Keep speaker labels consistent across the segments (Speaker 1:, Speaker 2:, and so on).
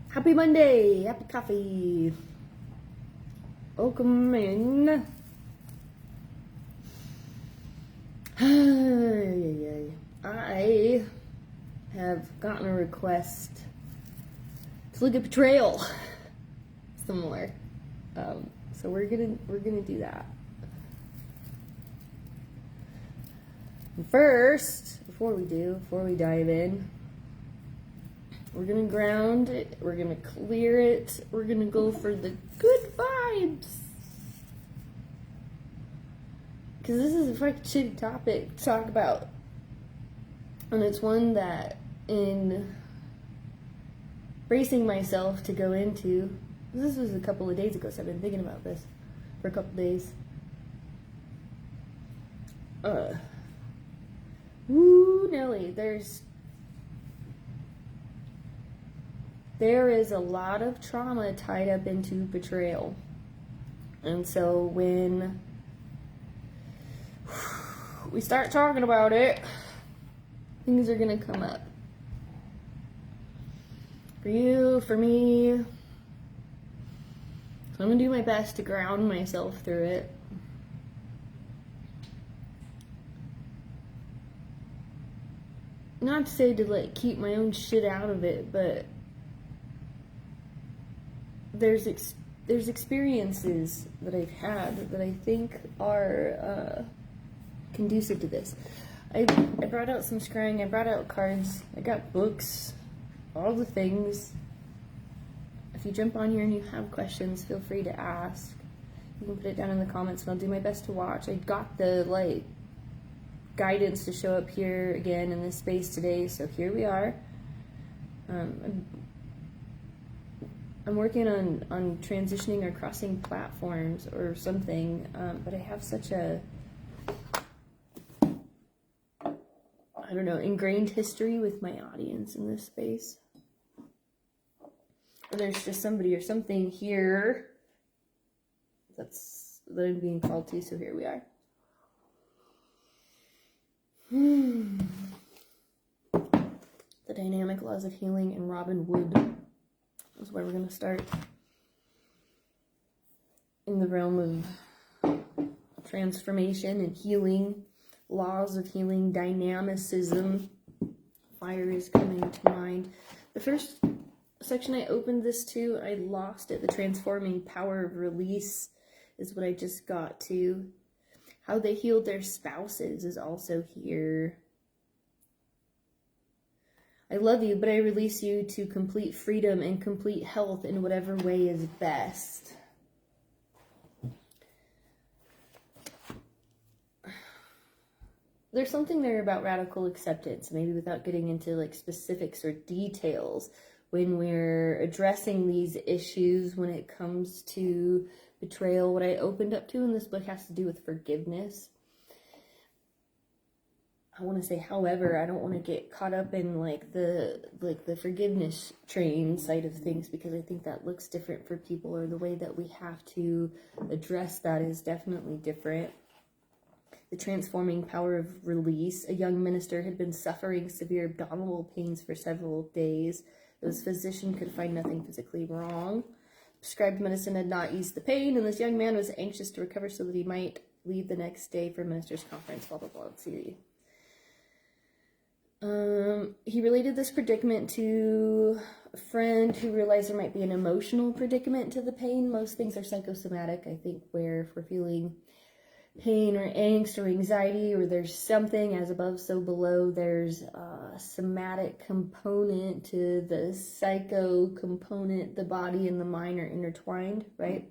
Speaker 1: Happy Monday! Happy coffee! Welcome in. I have gotten a request to look at betrayal. Similar. So we're gonna do that. First, before we dive in, we're gonna ground it, we're gonna clear it, we're gonna go for the good vibes. Because this is a fucking shitty topic to talk about. And it's one that, in bracing myself to go into, this was a couple of days ago, so I've been thinking about this for a couple of days. Woo, Nelly, there is a lot of trauma tied up into betrayal. And so when we start talking about it, things are gonna come up. For you, for me. So I'm gonna do my best to ground myself through it. Not to say to keep my own shit out of it, but there's experiences that I've had that I think are conducive to this. I brought out some scrying, I brought out cards, I got books, all the things. If you jump on here and you have questions, feel free to ask. You can put it down in the comments and I'll do my best to watch. I got the guidance to show up here again in this space today, so here we are. I'm working on transitioning or crossing platforms or something, but I have such a, I don't know, ingrained history with my audience in this space. Or there's just somebody or something here that I'm being called to, so here we are. The dynamic laws of healing and Robin Wood is where we're going to start. In the realm of transformation and healing, laws of healing, dynamicism, fire is coming to mind. The first section I opened this to, I lost it. The transforming power of release is what I just got to. How they healed their spouses is also here. I love you, but I release you to complete freedom and complete health in whatever way is best. There's something there about radical acceptance, maybe without getting into specifics or details, when we're addressing these issues when it comes to betrayal. What I opened up to in this book has to do with forgiveness. I want to say, however, I don't want to get caught up in the forgiveness train side of things, because I think that looks different for people, or the way that we have to address that is definitely different. The transforming power of release. A young minister had been suffering severe abdominal pains for several days. His physician could find nothing physically wrong. Prescribed medicine had not eased the pain, and this young man was anxious to recover so that he might leave the next day for a minister's conference, blah, blah, blah. Let's see. He related this predicament to a friend who realized there might be an emotional predicament to the pain. Most things are psychosomatic, I think, where if we're feeling pain or angst or anxiety, or there's something as above so below, there's a somatic component to the psycho component. The body and the mind are intertwined, right?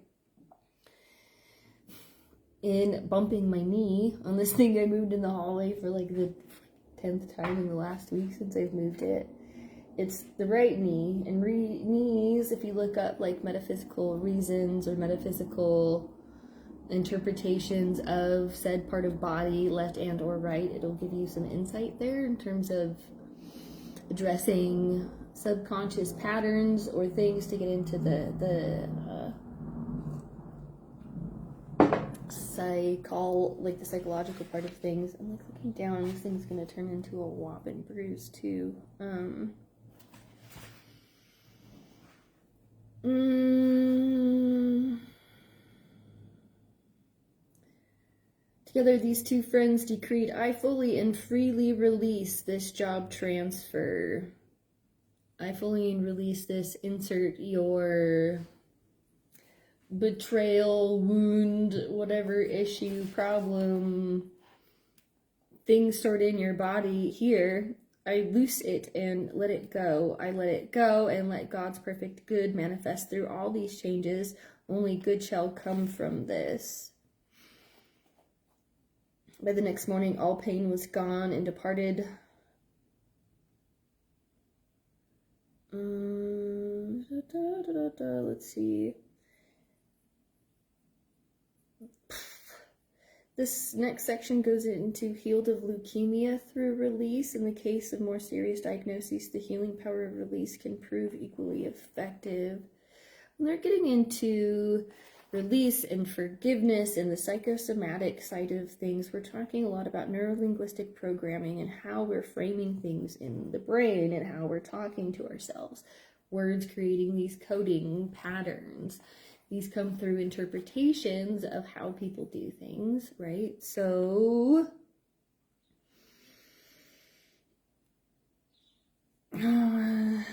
Speaker 1: In bumping my knee on this thing I moved in the hallway for the 10th time in the last week since I've moved it. It's the right knee, and knees, if you look up metaphysical reasons or metaphysical interpretations of said part of body, left and or right, it'll give you some insight there in terms of addressing subconscious patterns or things to get into the psychological part of things. I'm looking down, this thing's gonna turn into a whopping bruise too. Together, these two friends decreed, I fully and freely release this job transfer. I fully and release this, insert your betrayal, wound, whatever issue, problem, thing stored in your body here. I loose it and let it go. I let it go and let God's perfect good manifest through all these changes. Only good shall come from this. By the next morning, all pain was gone and departed. Let's see. This next section goes into healed of leukemia through release. In the case of more serious diagnoses, the healing power of release can prove equally effective. And they're getting into release and forgiveness and the psychosomatic side of things. We're talking a lot about neurolinguistic programming and how we're framing things in the brain and how we're talking to ourselves. Words creating these coding patterns. These come through interpretations of how people do things, right? So, if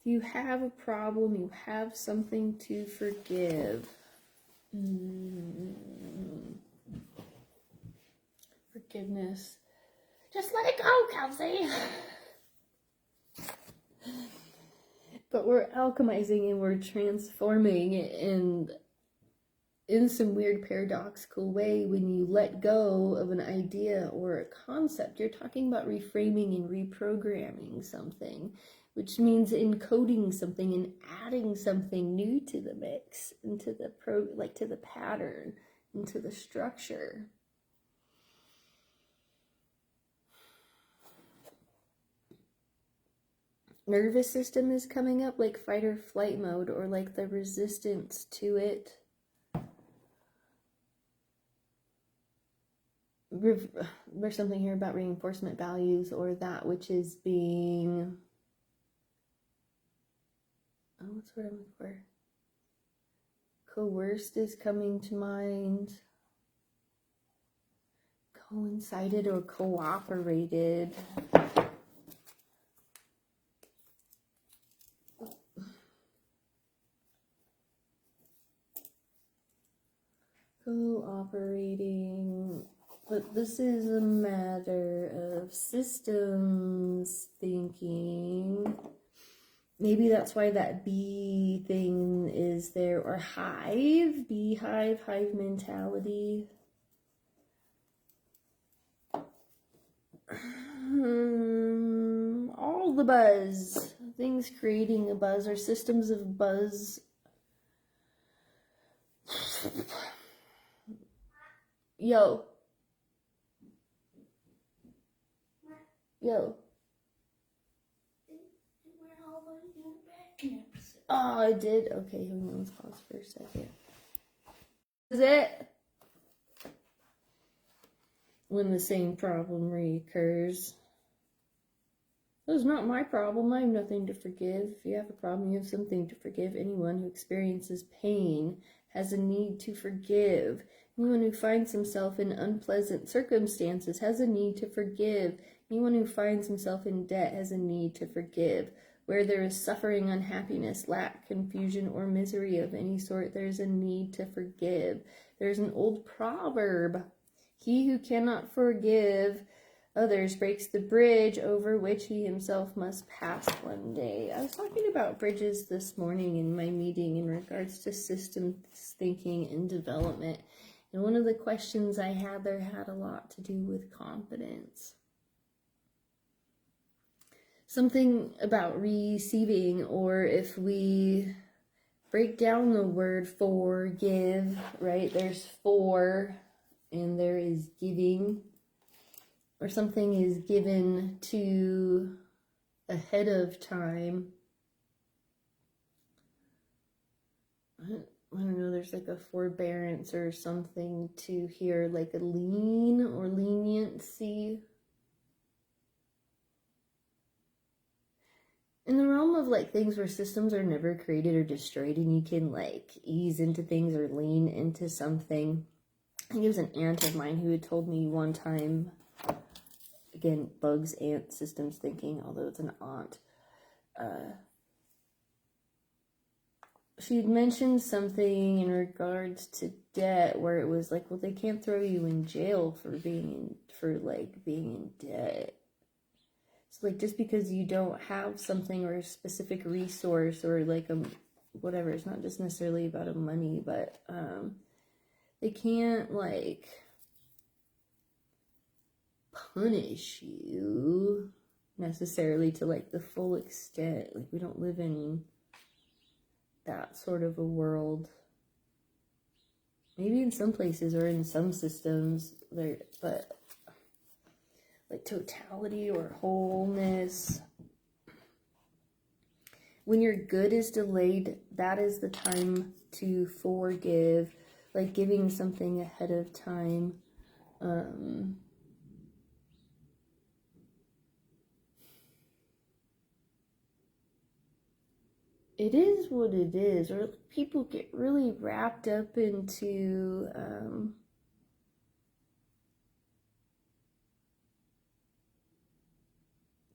Speaker 1: you have a problem, you have something to forgive. Forgiveness. Just let it go, Kelsey. But we're alchemizing and we're transforming, and in some weird paradoxical way, when you let go of an idea or a concept, you're talking about reframing and reprogramming something, which means encoding something and adding something new to the mix, into the to the pattern, into the structure. Nervous system is coming up, like fight or flight mode, or like the resistance to it. There's something here about reinforcement values, or that which is being, what's the word I'm looking for? Coerced is coming to mind. Coincided or cooperated. Cooperating, but this is a matter of systems thinking. Maybe that's why that bee thing is there, or hive, beehive, hive mentality. All the buzz, things creating a buzz, or systems of buzz. Yo. Oh, I did? Okay, hang on, let's pause for a second. Is it? When the same problem recurs. It's not my problem. I have nothing to forgive. If you have a problem, you have something to forgive. Anyone who experiences pain has a need to forgive. Anyone who finds himself in unpleasant circumstances has a need to forgive. Anyone who finds himself in debt has a need to forgive. Where there is suffering, unhappiness, lack, confusion, or misery of any sort, there is a need to forgive. There's an old proverb. He who cannot forgive others breaks the bridge over which he himself must pass one day. I was talking about bridges this morning in my meeting in regards to systems thinking and development. And one of the questions I had there had a lot to do with confidence. Something about receiving, or if we break down the word forgive, right? There's for and there is giving, or something is given to ahead of time. I don't know, there's like a forbearance or something to here, like a lien or leniency. in the realm of like things where systems are never created or destroyed and you can like ease into things or lean into something. I think it was an aunt of mine who had told me one time, again, bugs, ant, systems thinking, although it's an aunt. She had mentioned something in regards to debt where it was like, well, they can't throw you in jail for being in debt. So like, just because you don't have something or a specific resource or like whatever, it's not just necessarily about money, but they can't like punish you necessarily to like the full extent. Like, we don't live in that sort of a world. Maybe in some places or in some systems there, but like totality or wholeness, when your good is delayed, that is the time to forgive, like giving something ahead of time. It is what it is, or people get really wrapped up into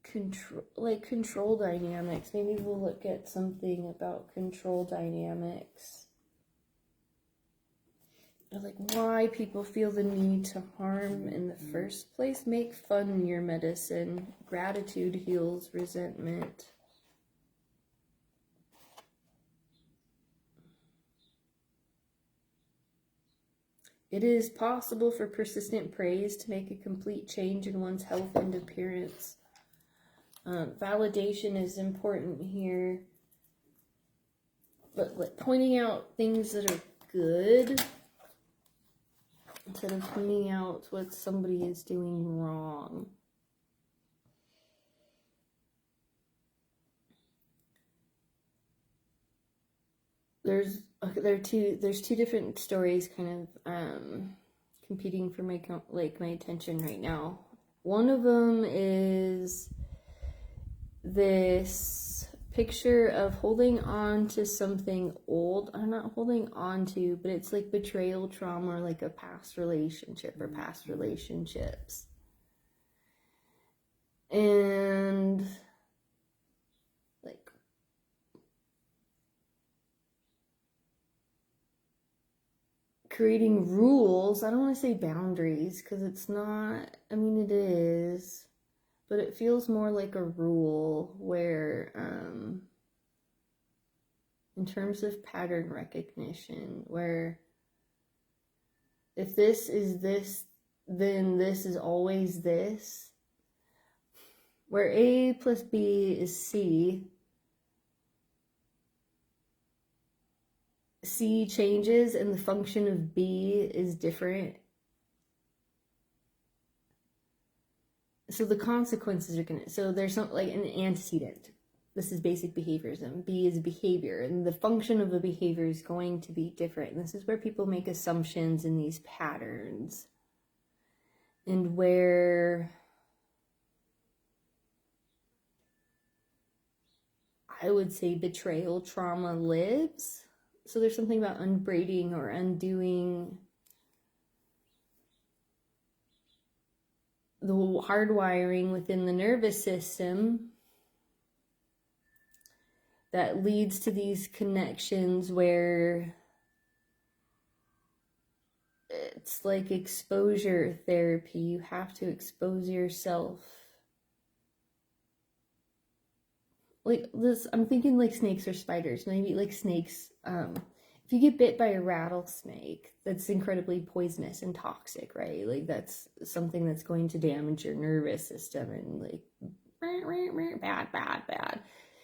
Speaker 1: control dynamics. Maybe we'll look at something about control dynamics, or like why people feel the need to harm in the first place. Make fun your medicine. Gratitude heals resentment. It is possible for persistent praise to make a complete change in one's health and appearance. Validation is important here. But like pointing out things that are good instead of pointing out what somebody is doing wrong. There's two different stories kind of competing for my attention right now. One of them is this picture of holding on to something old. I'm not holding on to, but it's like betrayal trauma or like a past relationship or past relationships. And like creating rules. I don't want to say boundaries because it's not, I mean, it is, but it feels more like a rule where, in terms of pattern recognition, where if this is this, then this is always this, where A plus B is C. C changes and the function of B is different. So the consequences are gonna, so there's some like an antecedent. This is basic behaviorism. B is behavior, and the function of the behavior is going to be different. And this is where people make assumptions in these patterns, and where I would say betrayal trauma lives. So there's something about unbraiding or undoing the hardwiring within the nervous system that leads to these connections where it's like exposure therapy. You have to expose yourself. Like this, I'm thinking like snakes or spiders. Maybe like snakes. If you get bit by a rattlesnake, that's incredibly poisonous and toxic, right? Like that's something that's going to damage your nervous system and like bad.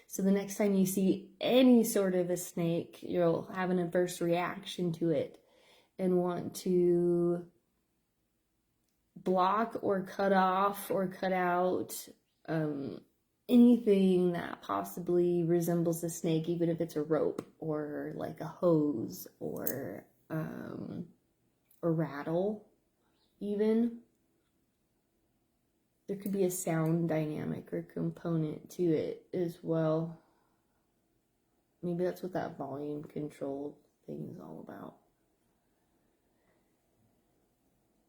Speaker 1: So the next time you see any sort of a snake, you'll have an adverse reaction to it and want to block or cut off or cut out anything that possibly resembles a snake, even if it's a rope or like a hose or a rattle even. there could be a sound dynamic or component to it as well. Maybe that's what that volume control thing is all about.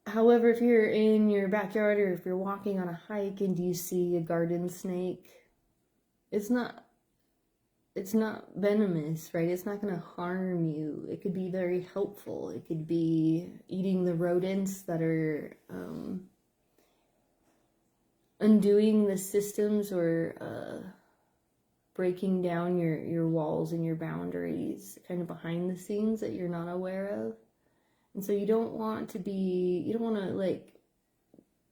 Speaker 1: However, if you're in your backyard or if you're walking on a hike and you see a garden snake, it's not venomous, right? It's not going to harm you. It could be very helpful. It could be eating the rodents that are undoing the systems or breaking down your walls and your boundaries kind of behind the scenes that you're not aware of. And so you don't want to like,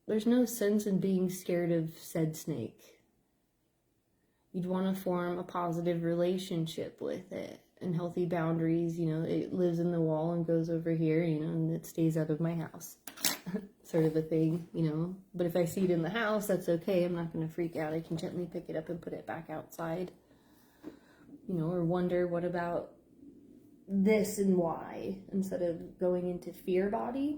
Speaker 1: there's no sense in being scared of said snake. You'd want to form a positive relationship with it and healthy boundaries. You know, it lives in the wall and goes over here, you know, and it stays out of my house. Sort of a thing, you know. But if I see it in the house, that's okay. I'm not going to freak out. I can gently pick it up and put it back outside. You know, or wonder, what about this and why? Instead of going into fear body.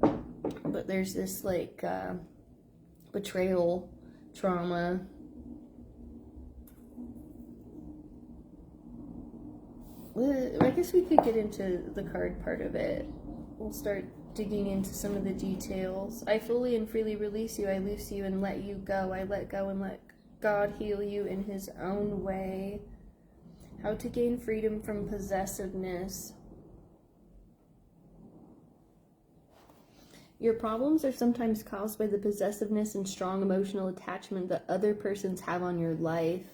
Speaker 1: But there's this, like, betrayal, trauma. I guess we could get into the card part of it. We'll start digging into some of the details. I fully and freely release you. I loose you and let you go. I let go and let God heal you in his own way. How to gain freedom from possessiveness. Your problems are sometimes caused by the possessiveness and strong emotional attachment that other persons have on your life,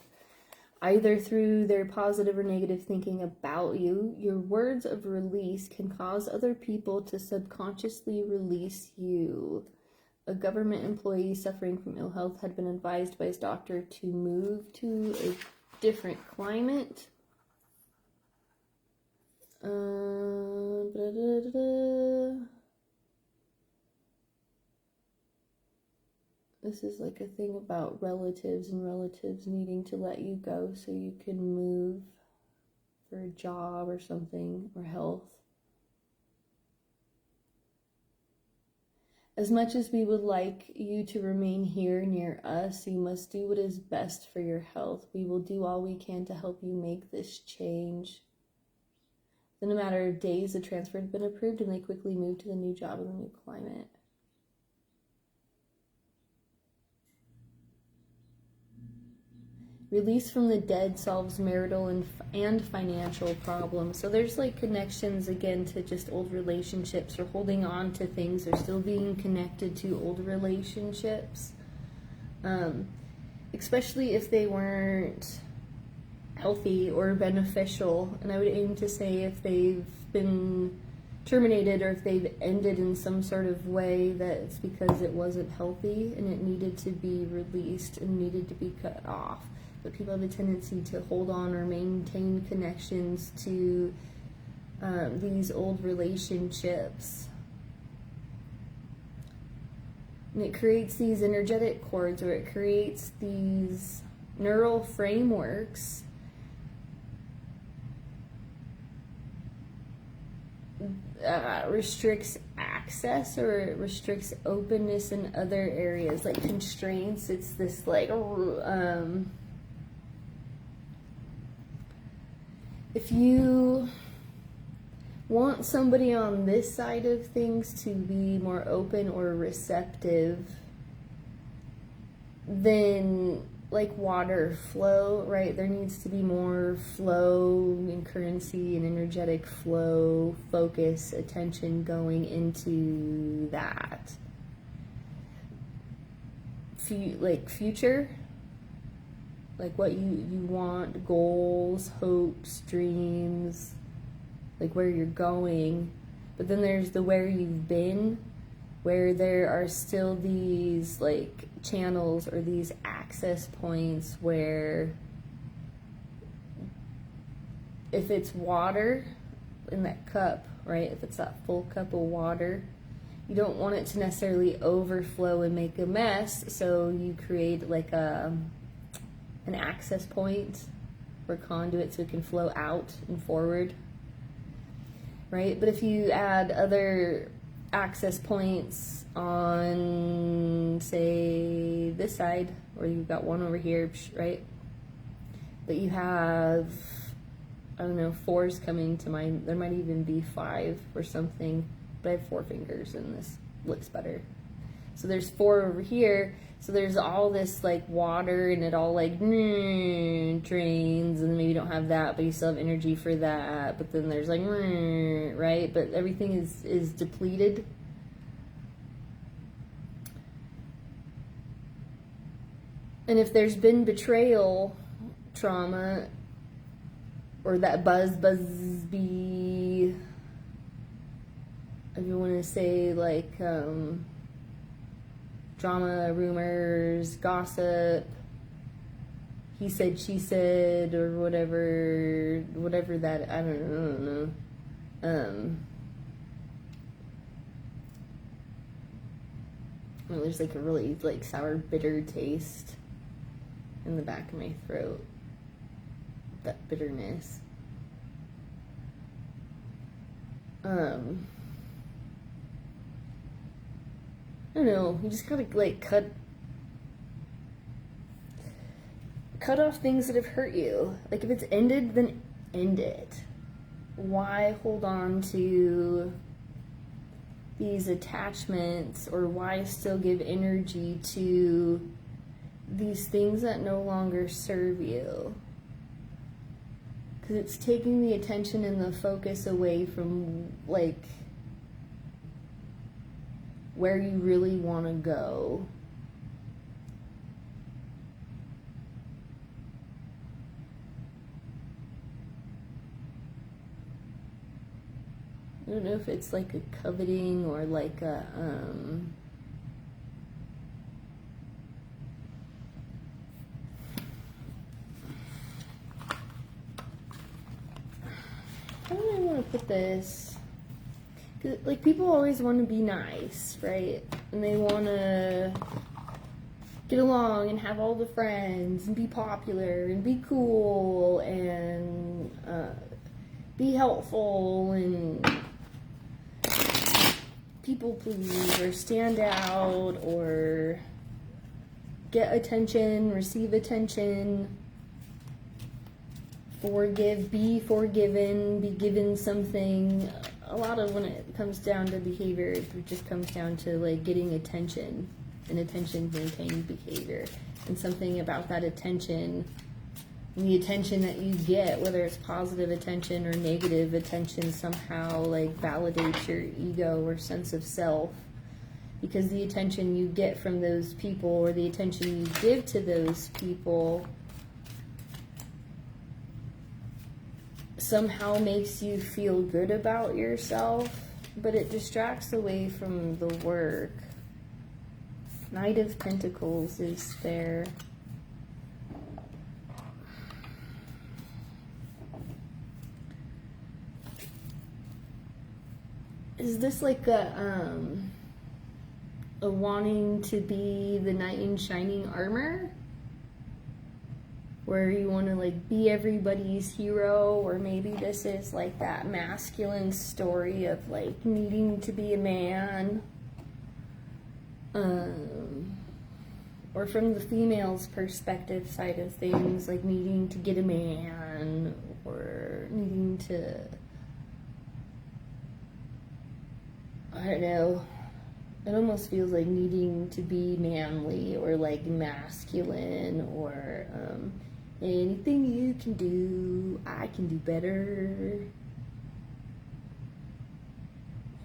Speaker 1: either through their positive or negative thinking about you. Your words of release can cause other people to subconsciously release you. A government employee suffering from ill health had been advised by his doctor to move to a different climate. This is like a thing about relatives and relatives needing to let you go so you can move for a job or something, or health. As much as we would like you to remain here near us, you must do what is best for your health. We will do all we can to help you make this change. In a matter of days, the transfer had been approved and they quickly moved to the new job in the new climate. Release from the dead solves marital and financial problems. So there's like connections again to just old relationships, or holding on to things, or still being connected to old relationships. Especially if they weren't healthy or beneficial. And I would aim to say if they've been terminated or if they've ended in some sort of way, that it's because it wasn't healthy and it needed to be released and needed to be cut off. But people have a tendency to hold on or maintain connections to these old relationships. And it creates these energetic cords, or it creates these neural frameworks restricts access, or it restricts openness in other areas, like constraints. It's this like if you want somebody on this side of things to be more open or receptive, then like water flow, right? There needs to be more flow and currency and energetic flow, focus, attention going into that. Like future, like what you want, goals, hopes, dreams, like where you're going. But then there's the where you've been, where there are still these like channels or these access points where if it's water in that cup, right, if it's that full cup of water, you don't want it to necessarily overflow and make a mess, so you create like an access point or conduit so it can flow out and forward, right? But if you add other access points on, say, this side, or you've got one over here, right? But you have, I don't know, 4s coming to mind. There might even be 5 or something, but I have 4 fingers and this looks better. So there's 4 over here. So there's all this like water and it all like drains, and maybe you don't have that, but you still have energy for that. But then there's like, right? But everything is depleted. And if there's been betrayal, trauma, or that buzzy, if you want to say like, drama, rumors, gossip, he said, she said, or whatever that, I don't know. Well, there's like a really like sour, bitter taste in the back of my throat. That bitterness. I don't know, you just gotta like cut off things that have hurt you. Like if it's ended, then end it. Why hold on to these attachments, or why still give energy to these things that no longer serve you? Because it's taking the attention and the focus away from like where you really want to go. I don't know if it's like a coveting or like a how do I want to put this? Like, people always want to be nice, right? And they want to get along and have all the friends and be popular and be cool and be helpful and people please or stand out or get attention, receive attention, forgive, be forgiven, be given something. A lot of when it comes down to behavior, it just comes down to like getting attention, and attention maintained behavior. And something about that attention, and the attention that you get, whether it's positive attention or negative attention, somehow like validates your ego or sense of self. Because the attention you get from those people, or the attention you give to those people, somehow makes you feel good about yourself, but it distracts away from the work. Knight of Pentacles is there. Is this like a wanting to be the knight in shining armor? Where you want to like be everybody's hero, or maybe this is like that masculine story of like needing to be a man, or from the female's perspective side of things, like needing to get a man, or needing to, I don't know, it almost feels like needing to be manly or like masculine, or anything you can do, I can do better.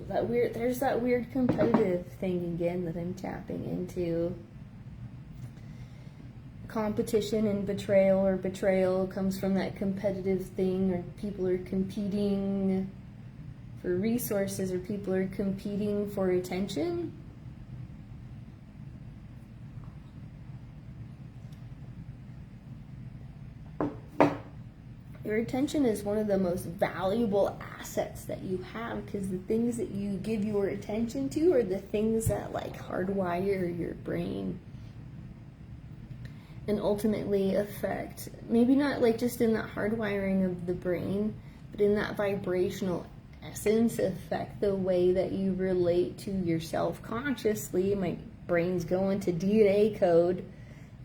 Speaker 1: There's that weird competitive thing again that I'm tapping into. Competition and betrayal, or betrayal comes from that competitive thing, or people are competing for resources, or people are competing for attention. Your attention is one of the most valuable assets that you have, because the things that you give your attention to are the things that like hardwire your brain and ultimately affect, maybe not like just in that hardwiring of the brain, but in that vibrational essence affect the way that you relate to yourself consciously. My brain's going to DNA code,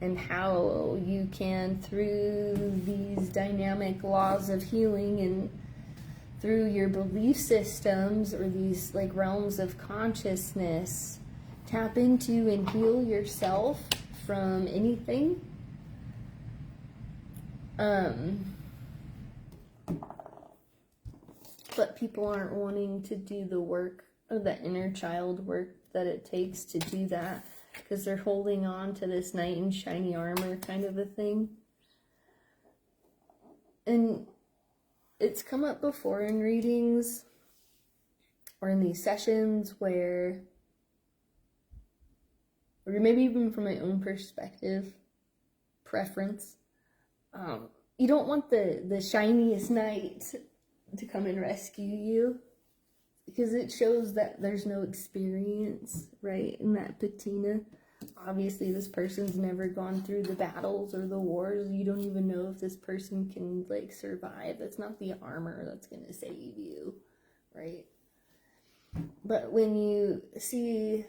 Speaker 1: and how you can, through these dynamic laws of healing and through your belief systems or these like realms of consciousness, tap into and heal yourself from anything. But people aren't wanting to do the work, or the inner child work that it takes to do that, because they're holding on to this knight in shiny armor kind of a thing. And it's come up before in readings or in these sessions where, or maybe even from my own perspective, preference, you don't want the shiniest knight to come and rescue you, because it shows that there's no experience, right, in that patina. Obviously, this person's never gone through the battles or the wars. You don't even know if this person can, like, survive. That's not the armor that's going to save you, right? But when you see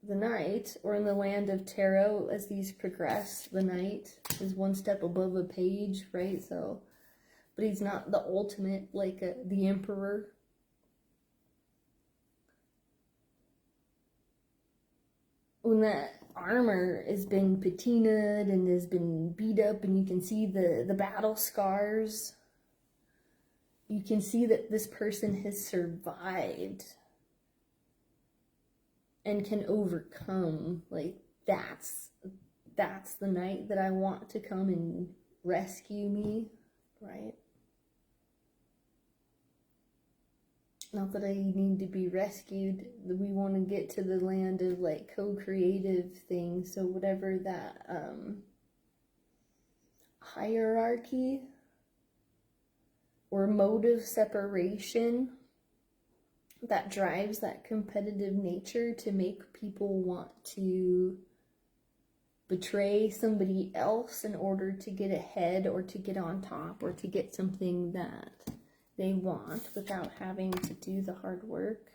Speaker 1: the knight, or in the land of tarot, as these progress, the knight is one step above a page, right? So, but he's not the ultimate, like the emperor. When that armor has been patinaed and has been beat up, and you can see the battle scars, you can see that this person has survived and can overcome. Like, that's the knight that I want to come and rescue me, right? Not that I need to be rescued. We want to get to the land of, like, co-creative things. So whatever that hierarchy or mode of separation that drives that competitive nature to make people want to betray somebody else in order to get ahead, or to get on top, or to get something that they want without having to do the hard work.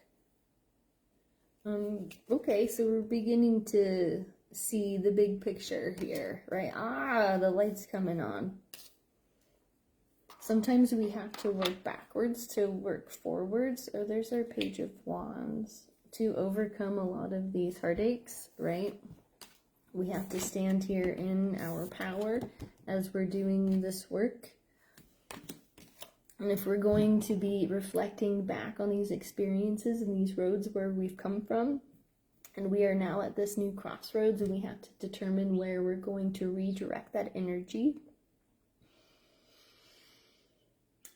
Speaker 1: Okay, so we're beginning to see the big picture here, right? The light's coming on. Sometimes we have to work backwards to work forwards. Oh, there's our Page of Wands. To overcome a lot of these heartaches, right? We have to stand here in our power as we're doing this work. And if we're going to be reflecting back on these experiences and these roads where we've come from, and we are now at this new crossroads, and we have to determine where we're going to redirect that energy.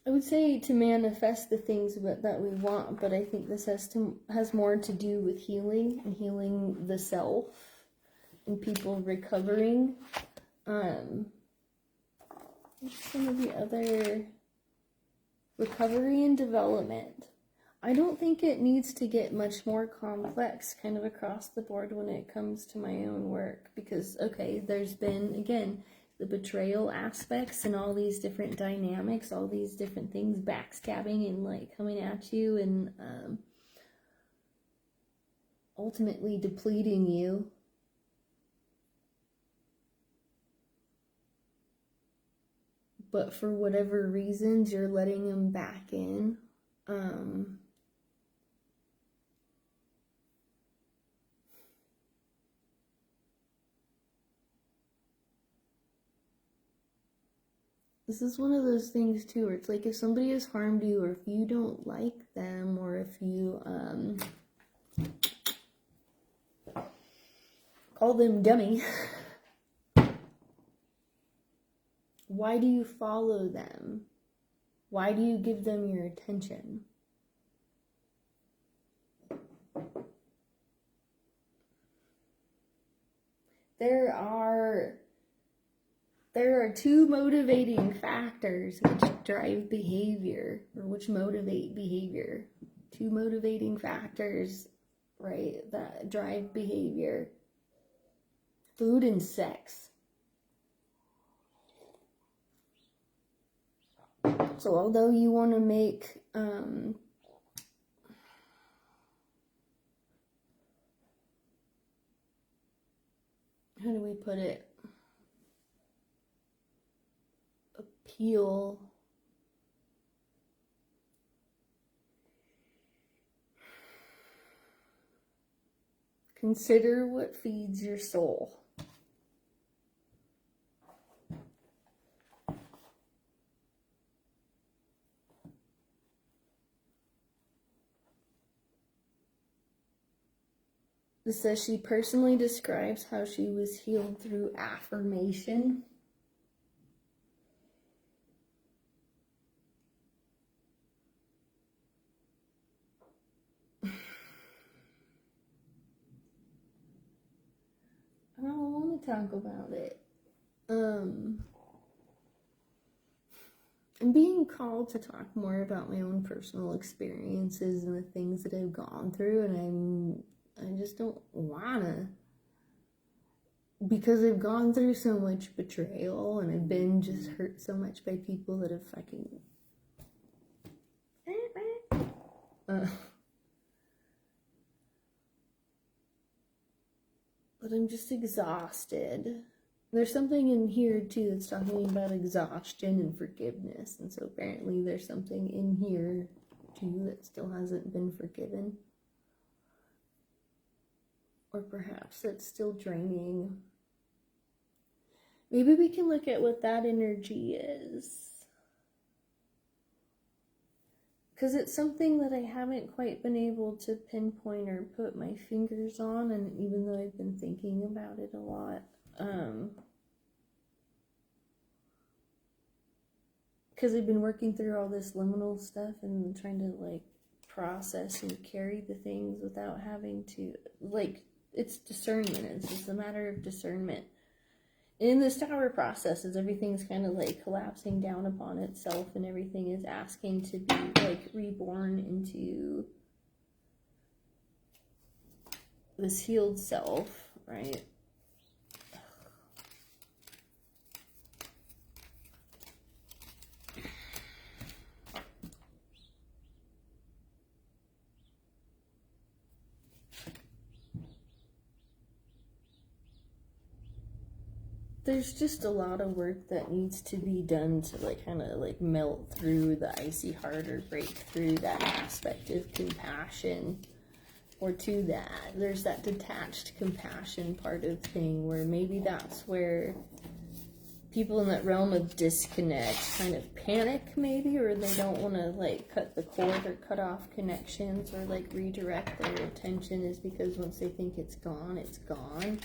Speaker 1: I would say to manifest the things that we want, but I think this has more to do with healing, and healing the self, and people recovering. Some of the other... recovery and development. I don't think it needs to get much more complex kind of across the board when it comes to my own work, because, okay, there's been, again, the betrayal aspects and all these different dynamics, all these different things, backstabbing and, like, coming at you and ultimately depleting you. But for whatever reasons, you're letting them back in. This is one of those things, too, where it's like, if somebody has harmed you, or if you don't like them, or if you call them dummy, why do you follow them? Why do you give them your attention? There are two motivating factors which drive behavior, or which motivate behavior. Two motivating factors, right, that drive behavior. Food and sex. So although you want to make how do we put it? Appeal. Consider what feeds your soul. It says she personally describes how she was healed through affirmation. I don't want to talk about it. I'm being called to talk more about my own personal experiences and the things that I've gone through, and I just don't wanna, because I've gone through so much betrayal and I've been just hurt so much by people that have fucking but I'm just exhausted. There's something in here too that's talking about exhaustion and forgiveness, and so apparently there's something in here too that still hasn't been forgiven. Or perhaps that's still draining. Maybe we can look at what that energy is. Because it's something that I haven't quite been able to pinpoint or put my fingers on, and even though I've been thinking about it a lot. Because I've been working through all this liminal stuff and trying to like process and carry the things without having to, like, it's discernment. It's just a matter of discernment. In this tower process, as everything's kind of like collapsing down upon itself and everything is asking to be like reborn into this healed self, right? There's just a lot of work that needs to be done to like kind of like melt through the icy heart or break through that aspect of compassion, or to that there's that detached compassion part of thing where maybe that's where people in that realm of disconnect kind of panic maybe, or they don't want to like cut the cord or cut off connections or like redirect their attention, is because once they think it's gone, it's gone.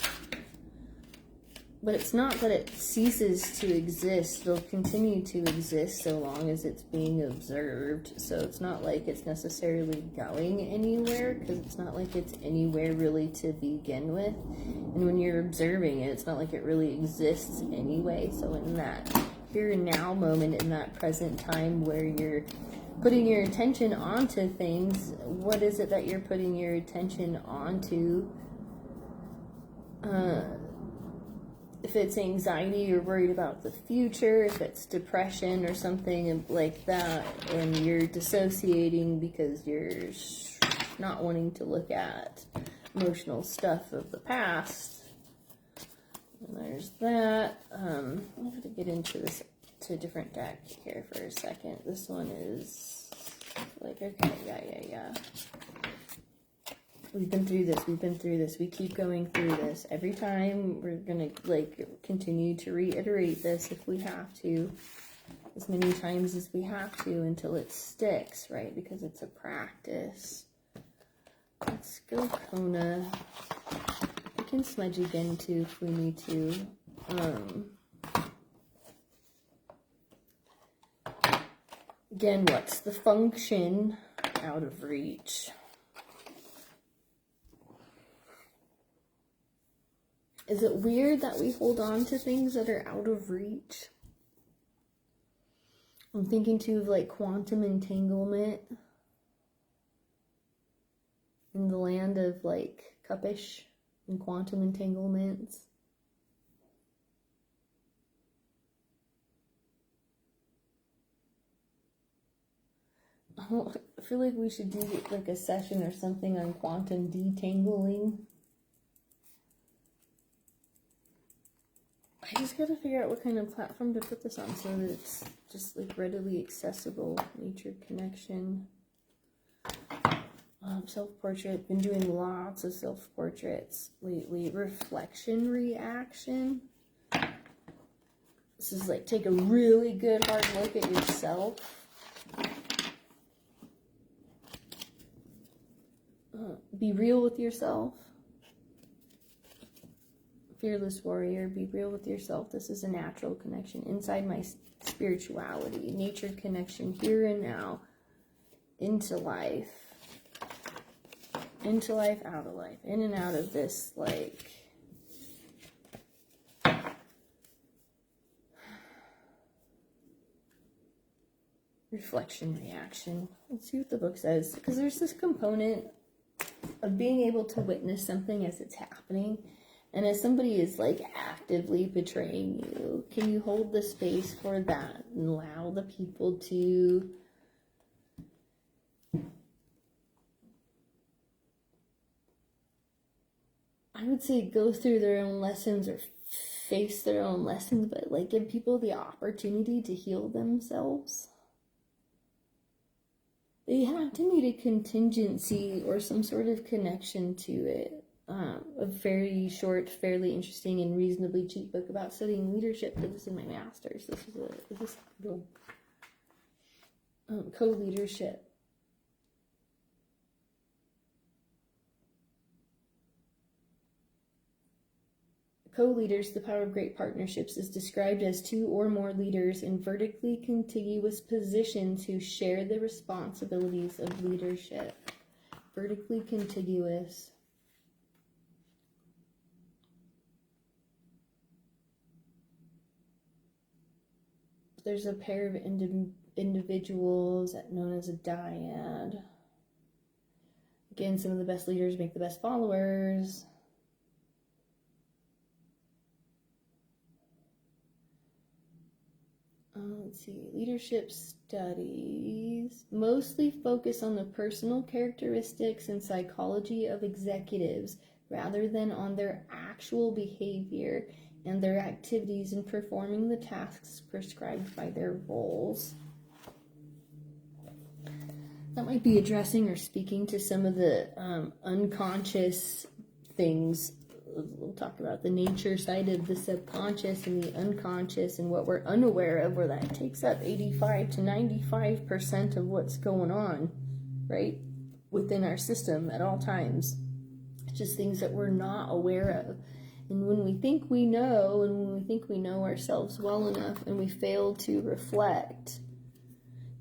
Speaker 1: But it's not that it ceases to exist. It'll continue to exist so long as it's being observed. So it's not like it's necessarily going anywhere, because it's not like it's anywhere really to begin with. And when you're observing it, it's not like it really exists anyway. So in that here and now moment, in that present time where you're putting your attention onto things, what is it that you're putting your attention onto? If it's anxiety, you're worried about the future. If it's depression or something like that, and you're dissociating because you're not wanting to look at emotional stuff of the past. And there's that. I'm going to get into this to a different deck here for a second. This one is like, okay, yeah. We've been through this, we keep going through this. Every time we're gonna like continue to reiterate this if we have to, as many times as we have to until it sticks, right? Because it's a practice. Let's go Kona. We can smudge again too if we need to. Again, what's the function? Out of reach. Is it weird that we hold on to things that are out of reach? I'm thinking too of like quantum entanglement in the land of like Cuppish and quantum entanglements. I feel like we should do like a session or something on quantum detangling. I just gotta figure out what kind of platform to put this on so that it's just like readily accessible. Nature connection. Self-portrait. Been doing lots of self-portraits lately. Reflection reaction. This is like take a really good hard look at yourself. Be real with yourself. Fearless warrior, be real with yourself. This is a natural connection inside my spirituality. Nature connection here and now. Into life. Into life, out of life. In and out of this, like... reflection reaction. Let's see what the book says. Because there's this component of being able to witness something as it's happening. And as somebody is like actively betraying you, can you hold the space for that and allow the people to I would say go through their own lessons or face their own lessons, but like give people the opportunity to heal themselves. They have to meet a contingency or some sort of connection to it. A very short, fairly interesting, and reasonably cheap book about studying leadership. Did this in my master's. This is co-leadership. Co-leaders, the power of great partnerships, is described as two or more leaders in vertically contiguous positions who share the responsibilities of leadership. Vertically contiguous. There's a pair of individuals known as a dyad. Again, some of the best leaders make the best followers. Let's see, leadership studies mostly focus on the personal characteristics and psychology of executives rather than on their actual behavior and their activities in performing the tasks prescribed by their roles. That might be addressing or speaking to some of the unconscious things. We'll talk about the nature side of the subconscious and the unconscious and what we're unaware of, where that takes up 85 to 95% of what's going on, right, within our system at all times. It's just things that we're not aware of. And when we think we know, and when we think we know ourselves well enough and we fail to reflect,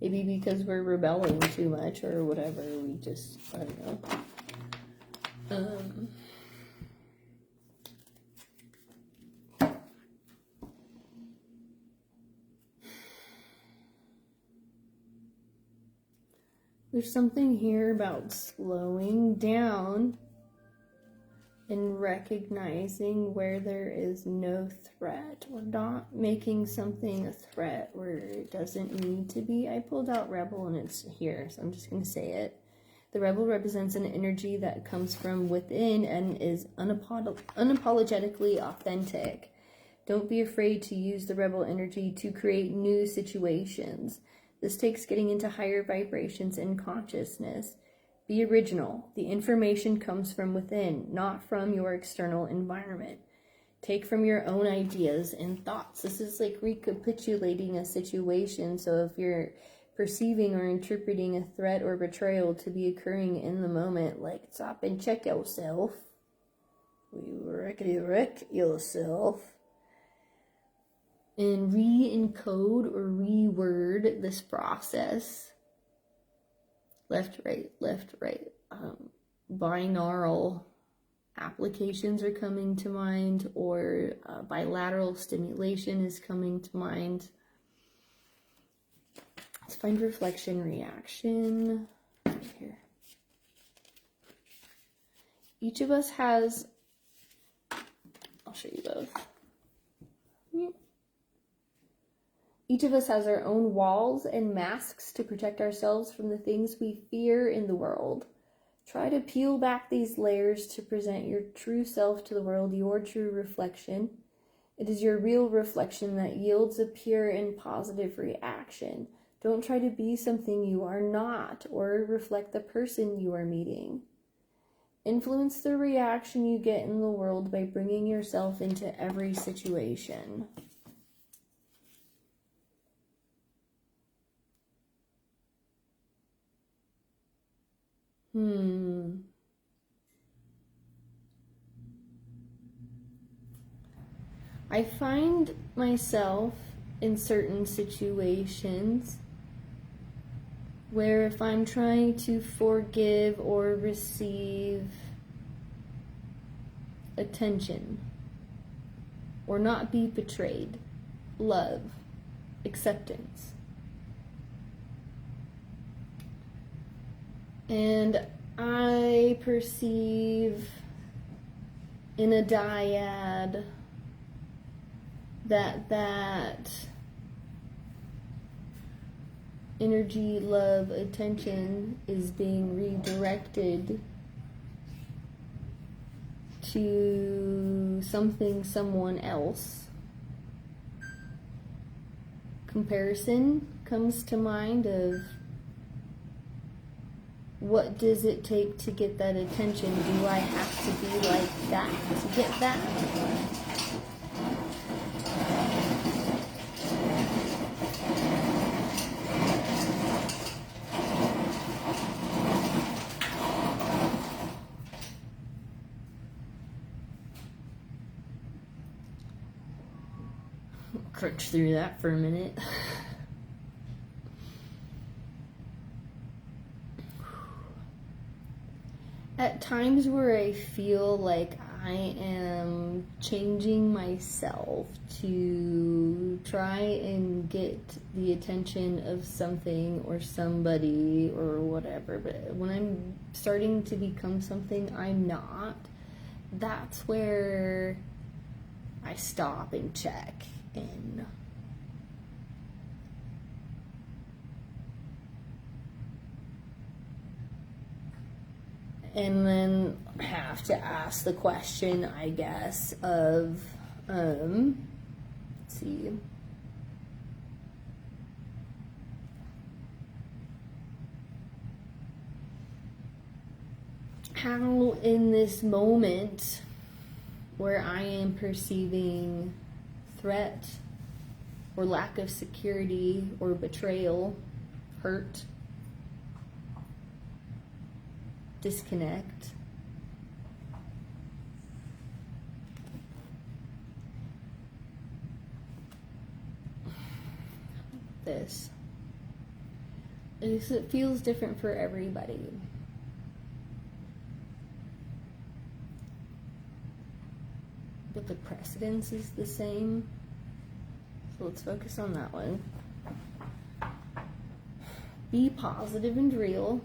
Speaker 1: maybe because we're rebelling too much or whatever, we just, I don't know. There's something here about slowing down and recognizing where there is no threat, or not making something a threat where it doesn't need to be. I pulled out Rebel and it's here, so I'm just going to say it. The Rebel represents an energy that comes from within and is unapologetically authentic. Don't be afraid to use the Rebel energy to create new situations. This takes getting into higher vibrations in consciousness. Be original. The information comes from within, not from your external environment. Take from your own ideas and thoughts. This is like recapitulating a situation. So if you're perceiving or interpreting a threat or betrayal to be occurring in the moment, like stop and check yourself. Wreck yourself. And re-encode or reword this process. Left, right. Binaural applications are coming to mind, or bilateral stimulation is coming to mind. Let's find reflection reaction. Right here. Each of us has, I'll show you both. Each of us has our own walls and masks to protect ourselves from the things we fear in the world. Try to peel back these layers to present your true self to the world, your true reflection. It is your real reflection that yields a pure and positive reaction. Don't try to be something you are not or reflect the person you are meeting. Influence the reaction you get in the world by bringing yourself into every situation. I find myself in certain situations where if I'm trying to forgive or receive attention or not be betrayed, love, acceptance, and I perceive in a dyad that energy, love, attention is being redirected to something, someone else. Comparison comes to mind of what does it take to get that attention? Do I have to be like that to get that? Crunch through that for a minute. At times where I feel like I am changing myself to try and get the attention of something or somebody or whatever, but when I'm starting to become something I'm not, that's where I stop and check and then have to ask the question, I guess, of let's see, how in this moment where I am perceiving threat or lack of security or betrayal, hurt, disconnect, this. It feels different for everybody. But the precedence is the same. So let's focus on that one. Be positive and real.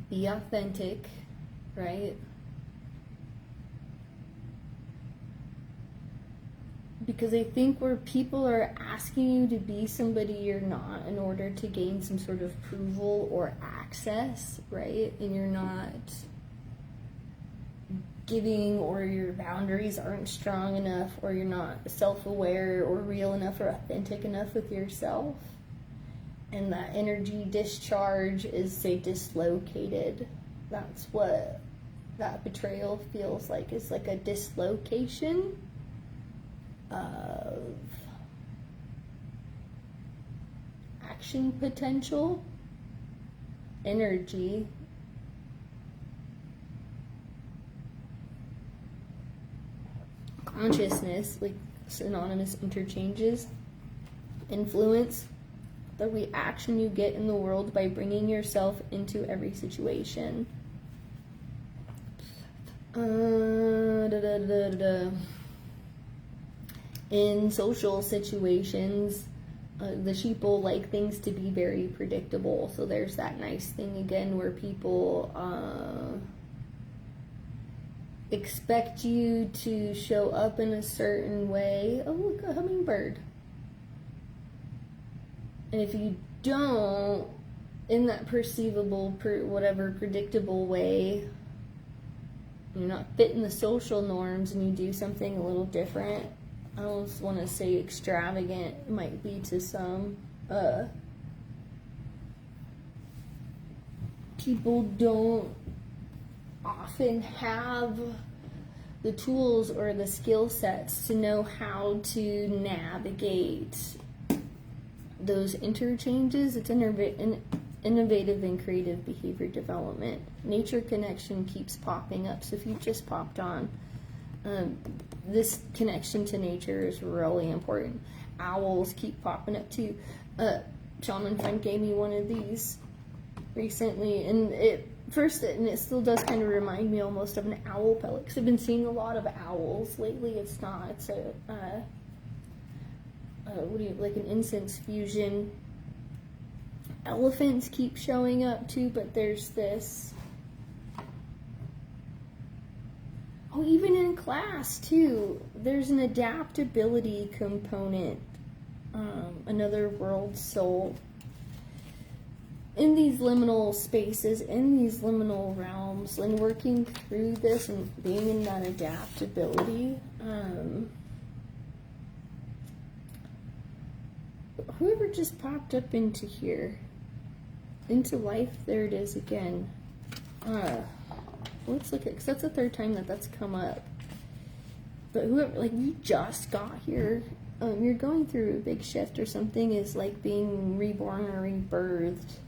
Speaker 1: Be authentic, right? Because I think where people are asking you to be somebody you're not in order to gain some sort of approval or access, right? And you're not giving, or your boundaries aren't strong enough, or you're not self-aware or real enough or authentic enough with yourself. And that energy discharge is, say, dislocated. That's what that betrayal feels like. It's like a dislocation of action potential, energy, consciousness, like synonymous interchanges, influence, the reaction you get in the world by bringing yourself into every situation. In social situations, the sheeple like things to be very predictable. So there's that nice thing again where people expect you to show up in a certain way. Oh, look, a hummingbird. And if you don't, in that perceivable, whatever predictable way, you're not fitting the social norms and you do something a little different. I almost want to say extravagant might be to some. People don't often have the tools or the skill sets to know how to navigate those interchanges. It's innovative and creative behavior development. Nature connection keeps popping up. So if you just popped on, this connection to nature is really important. Owls keep popping up too. Shaman friend gave me one of these recently, and it still does kind of remind me almost of an owl pellet, because I've been seeing a lot of owls lately. It's like an incense fusion. Elephants keep showing up too, but there's this. Oh, even in class too, there's an adaptability component. Another world soul. In these liminal spaces, in these liminal realms, and working through this and being in that adaptability, whoever just popped up into here, into life, there it is again. Let's look at, because that's the third time that's come up. But whoever, like, you just got here, you're going through a big shift or something, is like being reborn or rebirthed.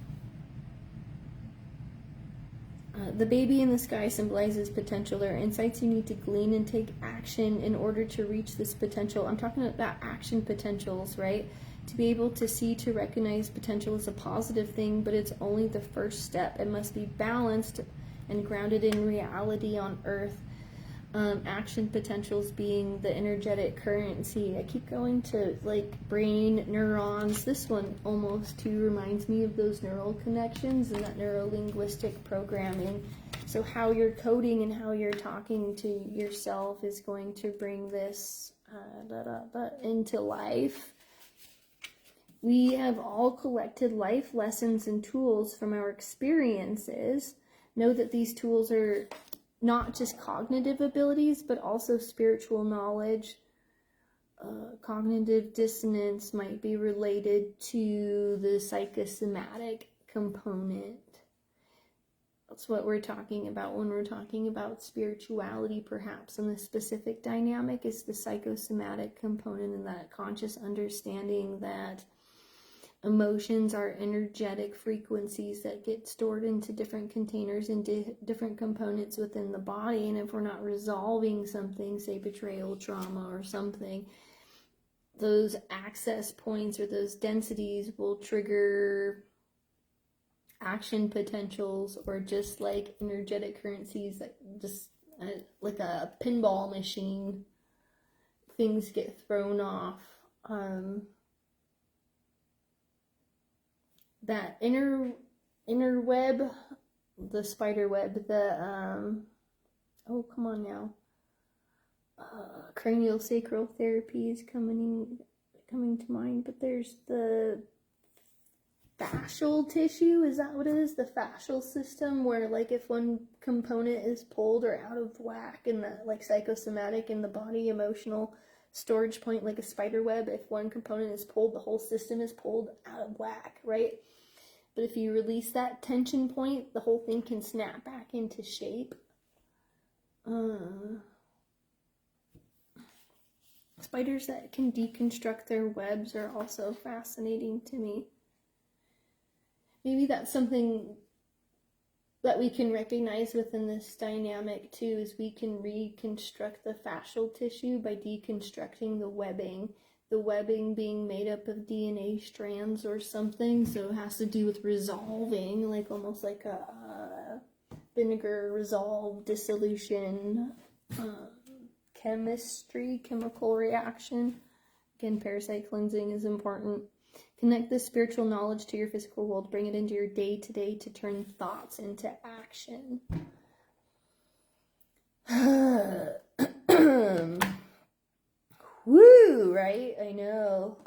Speaker 1: The baby in the sky symbolizes potential. There are insights you need to glean and take action in order to reach this potential. I'm talking about action potentials, right? To be able to see, to recognize potential is a positive thing, but it's only the first step. It must be balanced and grounded in reality on earth. Action potentials being the energetic currency. I keep going to like brain neurons. This one almost too reminds me of those neural connections and that neuro-linguistic programming. So how you're coding and how you're talking to yourself is going to bring this into life. We have all collected life lessons and tools from our experiences. Know that these tools are not just cognitive abilities, but also spiritual knowledge. Cognitive dissonance might be related to the psychosomatic component. That's what we're talking about when we're talking about spirituality, perhaps. And the specific dynamic is the psychosomatic component, and that conscious understanding that emotions are energetic frequencies that get stored into different containers and different components within the body. And if we're not resolving something, say betrayal, trauma, or something, those access points or those densities will trigger action potentials, or just like energetic currencies that just like a pinball machine, things get thrown off. That inner web, the spider web, the oh, come on now, craniosacral therapy is coming to mind. But there's the fascial tissue, is that what it is? The fascial system, where like if one component is pulled or out of whack, and that like psychosomatic in the body, emotional storage point, like a spider web, if one component is pulled, the whole system is pulled out of whack, right? But if you release that tension point, the whole thing can snap back into shape. Spiders that can deconstruct their webs are also fascinating to me. Maybe that's something that we can recognize within this dynamic too, is we can reconstruct the fascial tissue by deconstructing the webbing. The webbing being made up of DNA strands or something, so it has to do with resolving, like almost like a vinegar resolve dissolution chemical reaction. Again, parasite cleansing is important. Connect this spiritual knowledge to your physical world. Bring it into your day-to-day to turn thoughts into action. Woo, right? I know.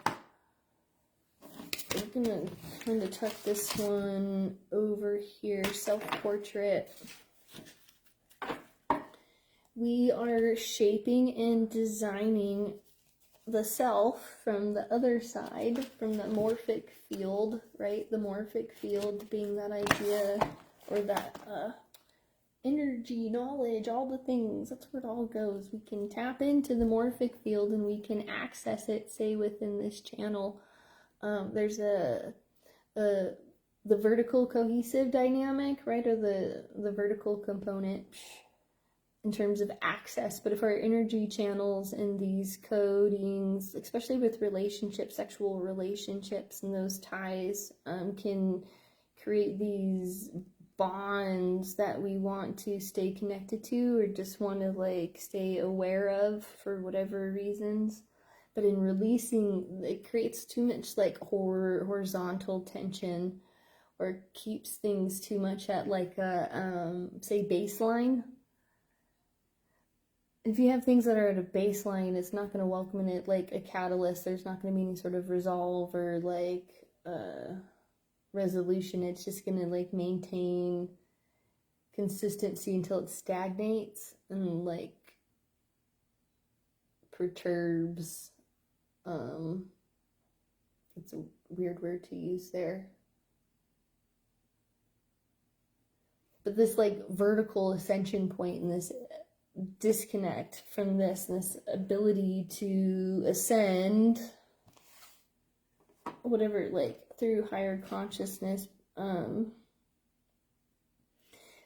Speaker 1: I'm gonna kind of tuck this one over here. Self-portrait. we are shaping and designing the self from the other side, from the morphic field, right? The morphic field being that idea or that energy, knowledge, all the things. That's where it all goes. We can tap into the morphic field and we can access it, say, within this channel. There's the vertical cohesive dynamic, right? Or the vertical component in terms of access. But if our energy channels and these codings, especially with relationships, sexual relationships and those ties, can create these bonds that we want to stay connected to or just want to like stay aware of for whatever reasons. But in releasing, it creates too much like horizontal tension or keeps things too much at like a say baseline. If you have things that are at a baseline, it's not going to welcome in it like a catalyst. There's not going to be any sort of resolve or like resolution. It's just going to like maintain consistency until it stagnates and like perturbs. It's a weird word to use there. But this like vertical ascension point and this disconnect from this ability to ascend, whatever, like through higher consciousness.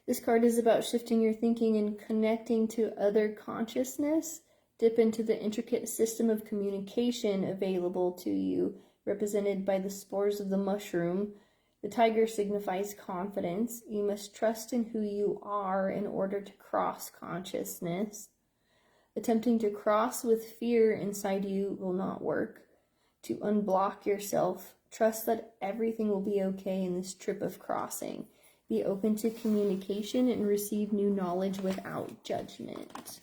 Speaker 1: This card is about shifting your thinking and connecting to other consciousness. Dip into the intricate system of communication available to you, represented by the spores of the mushroom. The tiger signifies confidence. You must trust in who you are in order to cross consciousness. Attempting to cross with fear inside you will not work. To unblock yourself, trust that everything will be okay in this trip of crossing. Be open to communication and receive new knowledge without judgment.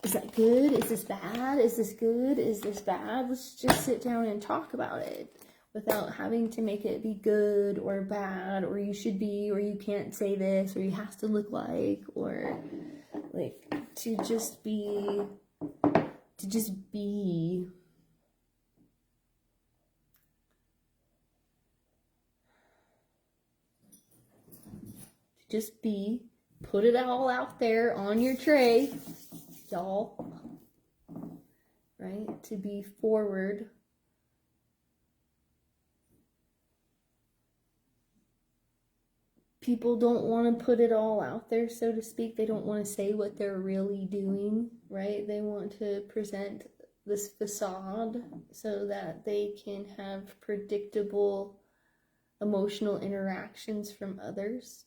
Speaker 1: Is that good? Is this bad? Is this good? Is this bad? Let's just sit down and talk about it without having to make it be good or bad, or you should be, or you can't say this, or you have to look like, or like to just be. Just be, put it all out there on your tray, y'all, right? To be forward. People don't want to put it all out there, so to speak. They don't want to say what they're really doing, right? They want to present this facade so that they can have predictable emotional interactions from others.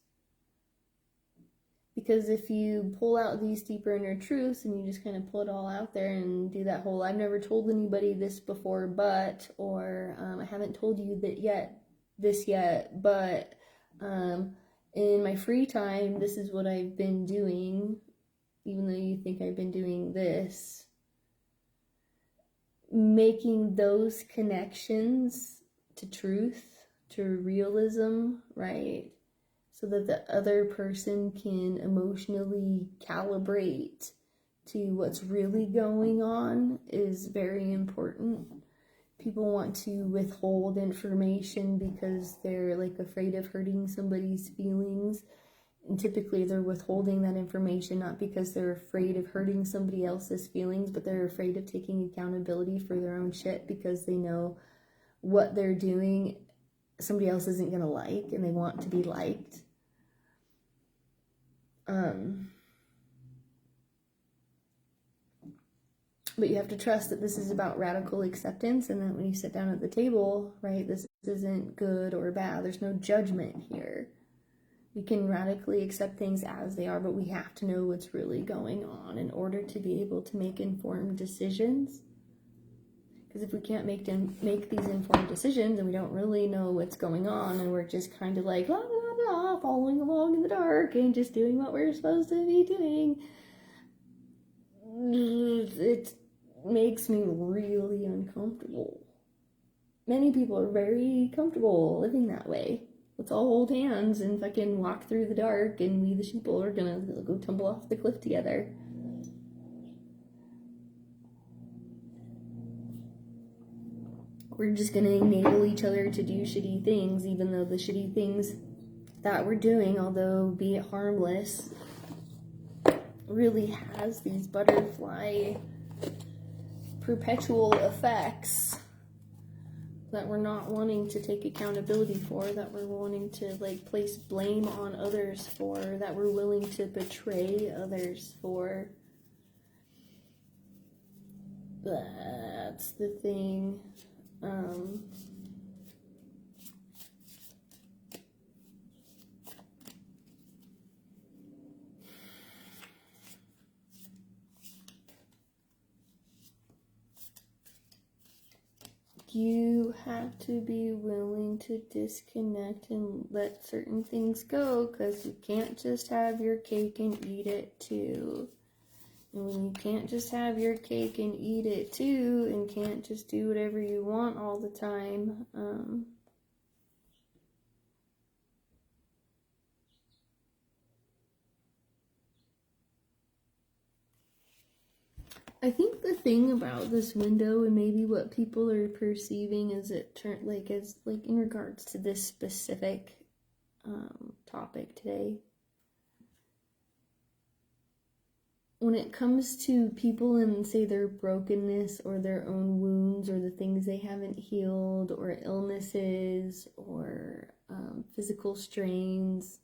Speaker 1: Because if you pull out these deeper inner truths and you just kind of pull it all out there and do that whole, I've never told anybody this before, but, or I haven't told you this yet, but in my free time, this is what I've been doing, even though you think I've been doing this. Making those connections to truth, to realism, right? So that the other person can emotionally calibrate to what's really going on is very important. People want to withhold information because they're like afraid of hurting somebody's feelings. And typically they're withholding that information not because they're afraid of hurting somebody else's feelings, but they're afraid of taking accountability for their own shit because they know what they're doing somebody else isn't going to like and they want to be liked. But you have to trust that this is about radical acceptance and that when you sit down at the table, right, this isn't good or bad. There's no judgment here. We can radically accept things as they are, but we have to know what's really going on in order to be able to make informed decisions. Because if we can't make these informed decisions and we don't really know what's going on and we're just kind of like, blah, blah, blah, following along in the dark and just doing what we're supposed to be doing, it makes me really uncomfortable. Many people are very comfortable living that way. Let's all hold hands and fucking walk through the dark and we the sheeple are gonna go tumble off the cliff together. we're just gonna enable each other to do shitty things, even though the shitty things that we're doing, although be it harmless, really has these butterfly perpetual effects that we're not wanting to take accountability for, that we're wanting to like place blame on others for, that we're willing to betray others for. That's the thing. You have to be willing to disconnect and let certain things go, because you can't just have your cake and eat it too. And when you can't just have your cake and eat it too, and can't just do whatever you want all the time, I think the thing about this window, and maybe what people are perceiving as in regards to this specific topic today, when it comes to people and say their brokenness or their own wounds or the things they haven't healed or illnesses or physical strains,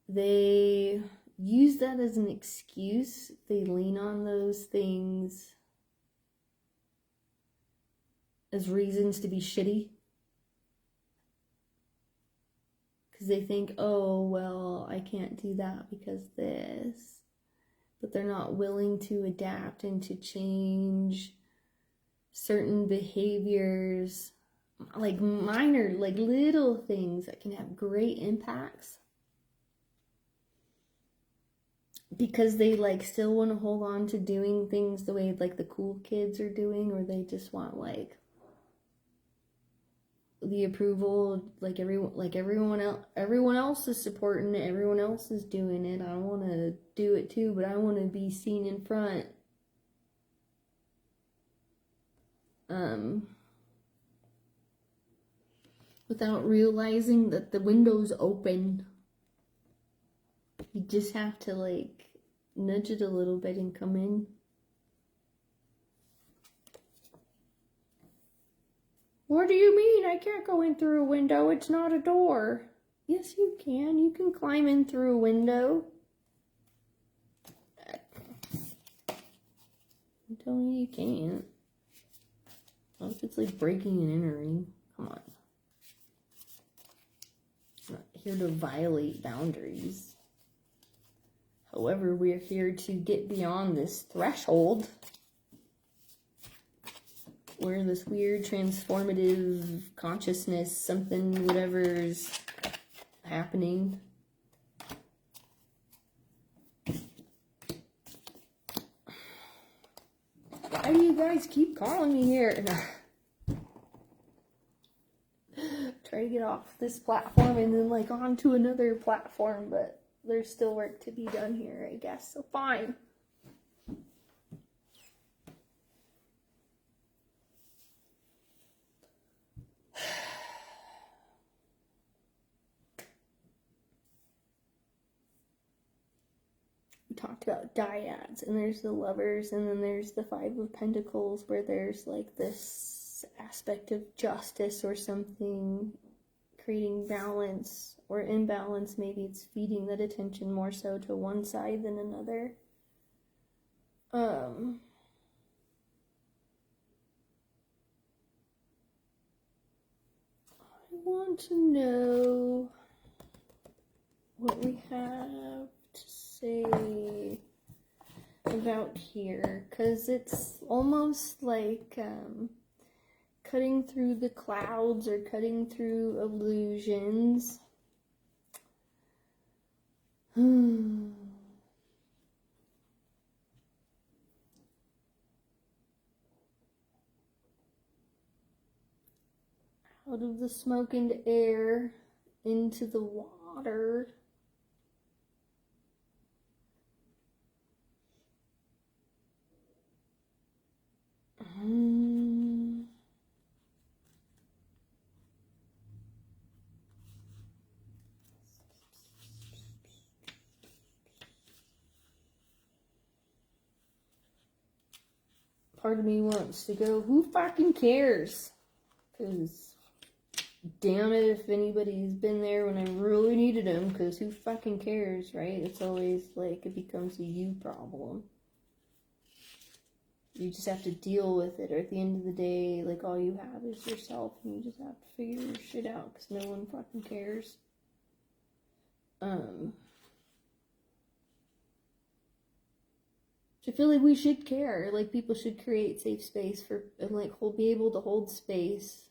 Speaker 1: they use that as an excuse. They lean on those things as reasons to be shitty. Because they think, oh, well, I can't do that because this. But they're not willing to adapt and to change certain behaviors, like minor, like little things that can have great impacts. Because they like still want to hold on to doing things the way like the cool kids are doing, or they just want like the approval, like everyone else is supporting it, everyone else is doing it, I want to do it too, but I want to be seen in front. Without realizing that the window's open. You just have to like nudge it a little bit and come in. What do you mean? I can't go in through a window. It's not a door. Yes, you can. You can climb in through a window. I'm telling you, you can't. What if it's like breaking and entering? Come on. I'm not here to violate boundaries. However, we're here to get beyond this threshold where this weird transformative consciousness, something, whatever's happening. Why do you guys keep calling me here? Try to get off this platform and then like onto another platform, but there's still work to be done here, I guess, so fine. We talked about dyads, and there's the lovers, and then there's the Five of Pentacles, where there's like this aspect of justice or something, creating balance or imbalance. Maybe it's feeding that attention more so to one side than another. I want to know what we have to say about here, because it's almost like cutting through the clouds or cutting through illusions. Out of the smoke and air into the water. part of me wants to go, who fucking cares? Because, damn it, if anybody's been there when I really needed them, because who fucking cares, right? It's always like, it becomes a you problem. You just have to deal with it, or at the end of the day, like, all you have is yourself, and you just have to figure your shit out, because no one fucking cares. I feel like we should care, like, people should create safe space for, and, like, be able to hold space,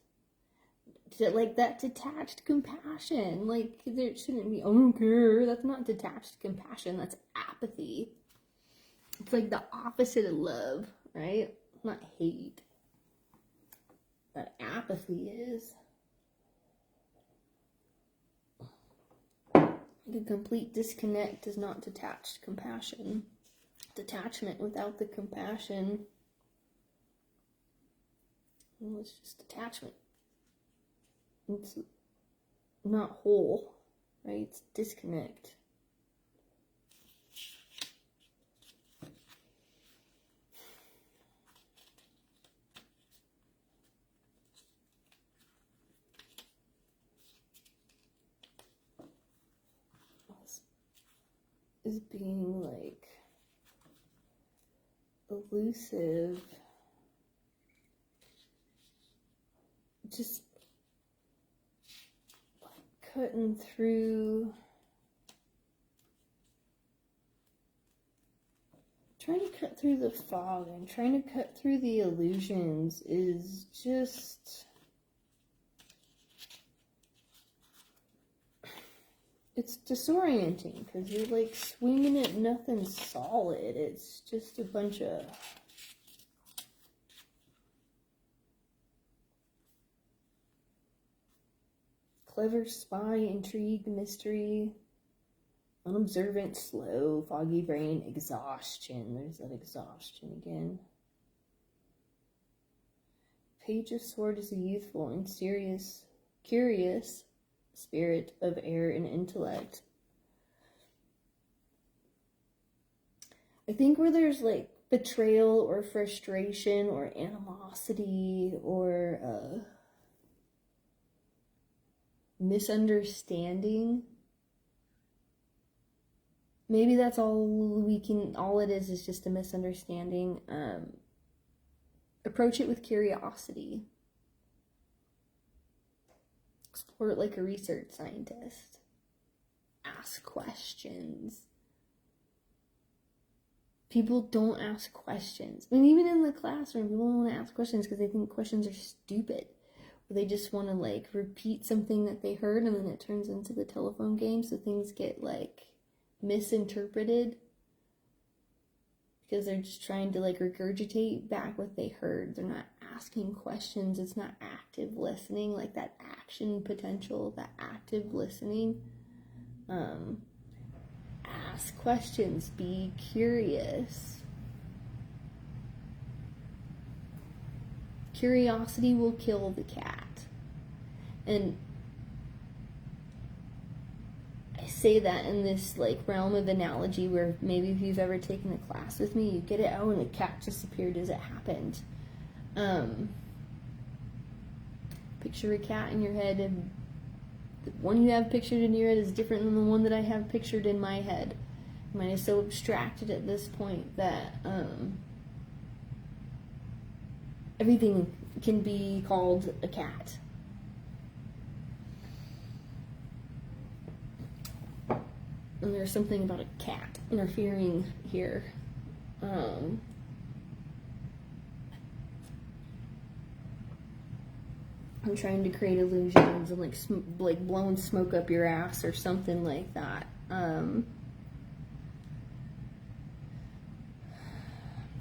Speaker 1: to, like, that detached compassion. Like, there shouldn't be, I don't care, that's not detached compassion, that's apathy. It's like the opposite of love, right? Not hate. That apathy is. The complete disconnect is not detached compassion. Detachment without the compassion, well, it's just detachment. It's not whole, right? It's disconnect. Is being like elusive, just like cutting through, trying to cut through the fog and trying to cut through the illusions is just, it's disorienting because you're like swinging at nothing solid. It's just a bunch of clever spy, intrigue, mystery, unobservant, slow, foggy brain, exhaustion. There's that exhaustion again. Page of Sword is a youthful and serious, curious spirit of air and intellect. I think where there's like betrayal or frustration or animosity or misunderstanding, maybe that's all it is just a misunderstanding. Approach it with curiosity. Explore it like a research scientist. Ask questions. People don't ask questions. I mean, even in the classroom, people don't want to ask questions because they think questions are stupid. Or they just want to, like, repeat something that they heard, and then it turns into the telephone game, so things get, like, misinterpreted. Because they're just trying to, like, regurgitate back what they heard. They're not asking questions. It's not active listening, like that action potential, that active listening. Ask questions. Be curious. Curiosity will kill the cat. And I say that in this like realm of analogy where maybe if you've ever taken a class with me, you get it, oh, and the cat just appeared as it happened. Picture a cat in your head, and the one you have pictured in your head is different than the one that I have pictured in my head. Mine is so abstracted at this point that everything can be called a cat. And there's something about a cat interfering here. I'm trying to create illusions and like blowing smoke up your ass or something like that.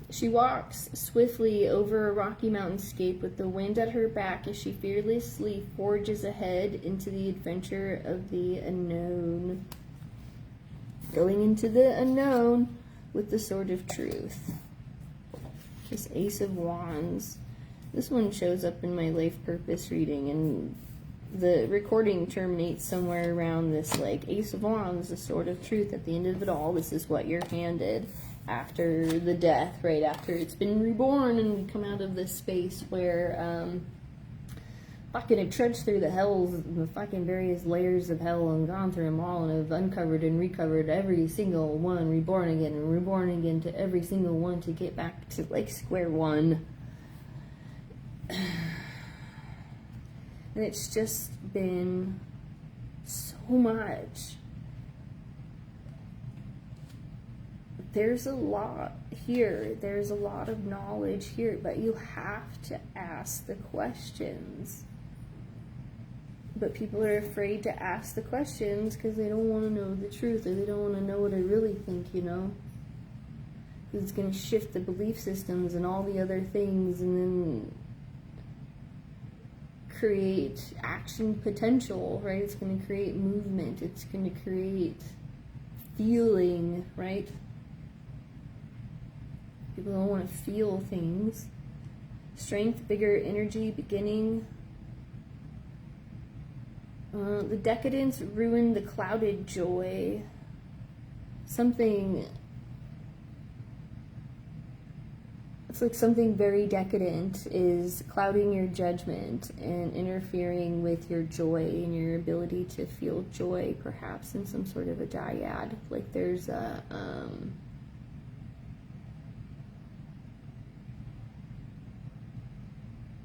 Speaker 1: She walks swiftly over a rocky mountainscape with the wind at her back as she fearlessly forges ahead into the adventure of the unknown. Going into the unknown with the sword of truth. This Ace of Wands. This one shows up in my life purpose reading, and the recording terminates somewhere around this like Ace of Wands, the sword of truth. At the end of it all, this is what you're handed. after the death, right after it's been reborn, and we come out of this space where fucking have trudged through the hells, the fucking various layers of hell, and gone through them all, and have uncovered and recovered every single one, reborn again and reborn again to every single one to get back to like square one. And it's just been so much. There's a lot here. There's a lot of knowledge here, but you have to ask the questions. But people are afraid to ask the questions because they don't want to know the truth, or they don't want to know what I really think, you know? Because it's going to shift the belief systems and all the other things, and then create action potential, right? It's going to create movement. It's going to create feeling, right? People don't want to feel things. Strength, bigger energy, beginning. The decadence ruined the clouded joy. It's like something very decadent is clouding your judgment and interfering with your joy and your ability to feel joy, perhaps in some sort of a dyad. Like there's a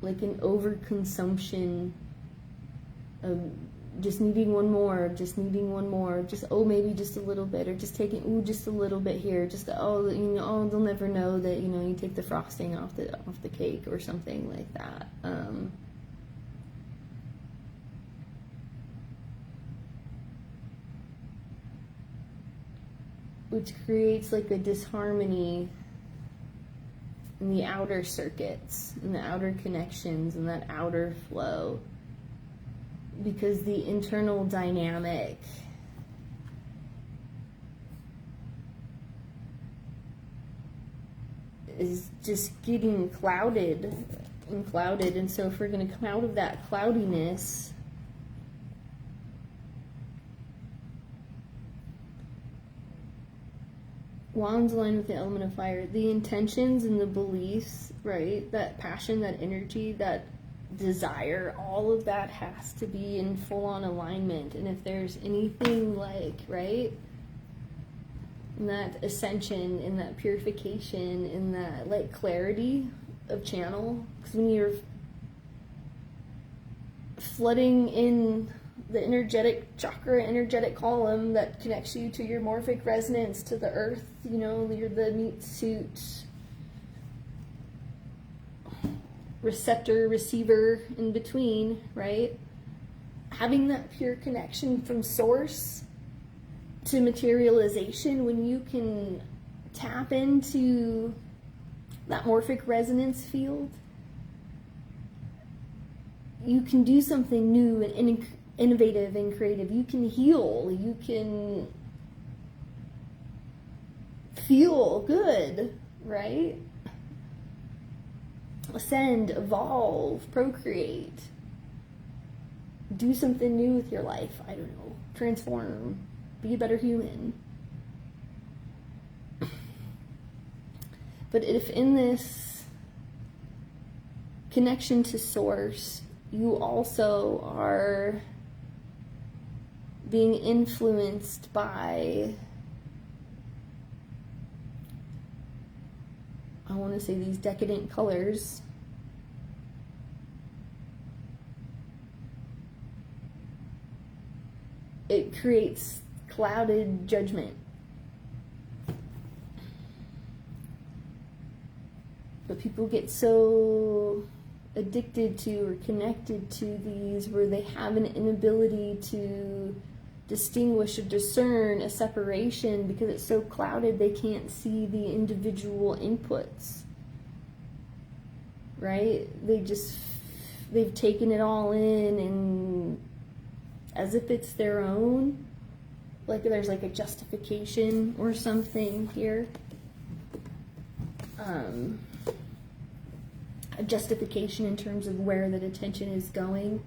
Speaker 1: like an overconsumption of just needing one more, just maybe just a little bit, or just taking just a little bit here, just they'll never know that you take the frosting off the cake or something like that. Which creates like a disharmony in the outer circuits, in the outer connections, and that outer flow. Because the internal dynamic is just getting clouded. And so if we're going to come out of that cloudiness, wands align with the element of fire. The intentions and the beliefs, right? That passion, that energy, that desire, all of that has to be in full-on alignment. And if there's anything like, right, in that ascension, in that purification, in that like clarity of channel, because when you're flooding in the energetic chakra, energetic column that connects you to your morphic resonance, to the earth, you're the meat suit receptor, receiver in between, right? Having that pure connection from source to materialization, when you can tap into that morphic resonance field, you can do something new and innovative and creative. You can heal. You can feel good, right? Ascend, evolve, procreate, do something new with your life. I don't know, transform, be a better human. But if in this connection to source, you also are being influenced by, I want to say, these decadent colors, it creates clouded judgment. But people get so addicted to or connected to these where they have an inability to distinguish or discern a separation because it's so clouded they can't see the individual inputs, right? They've taken it all in and as if it's their own, like there's like a justification or something here, a justification in terms of where that attention is going.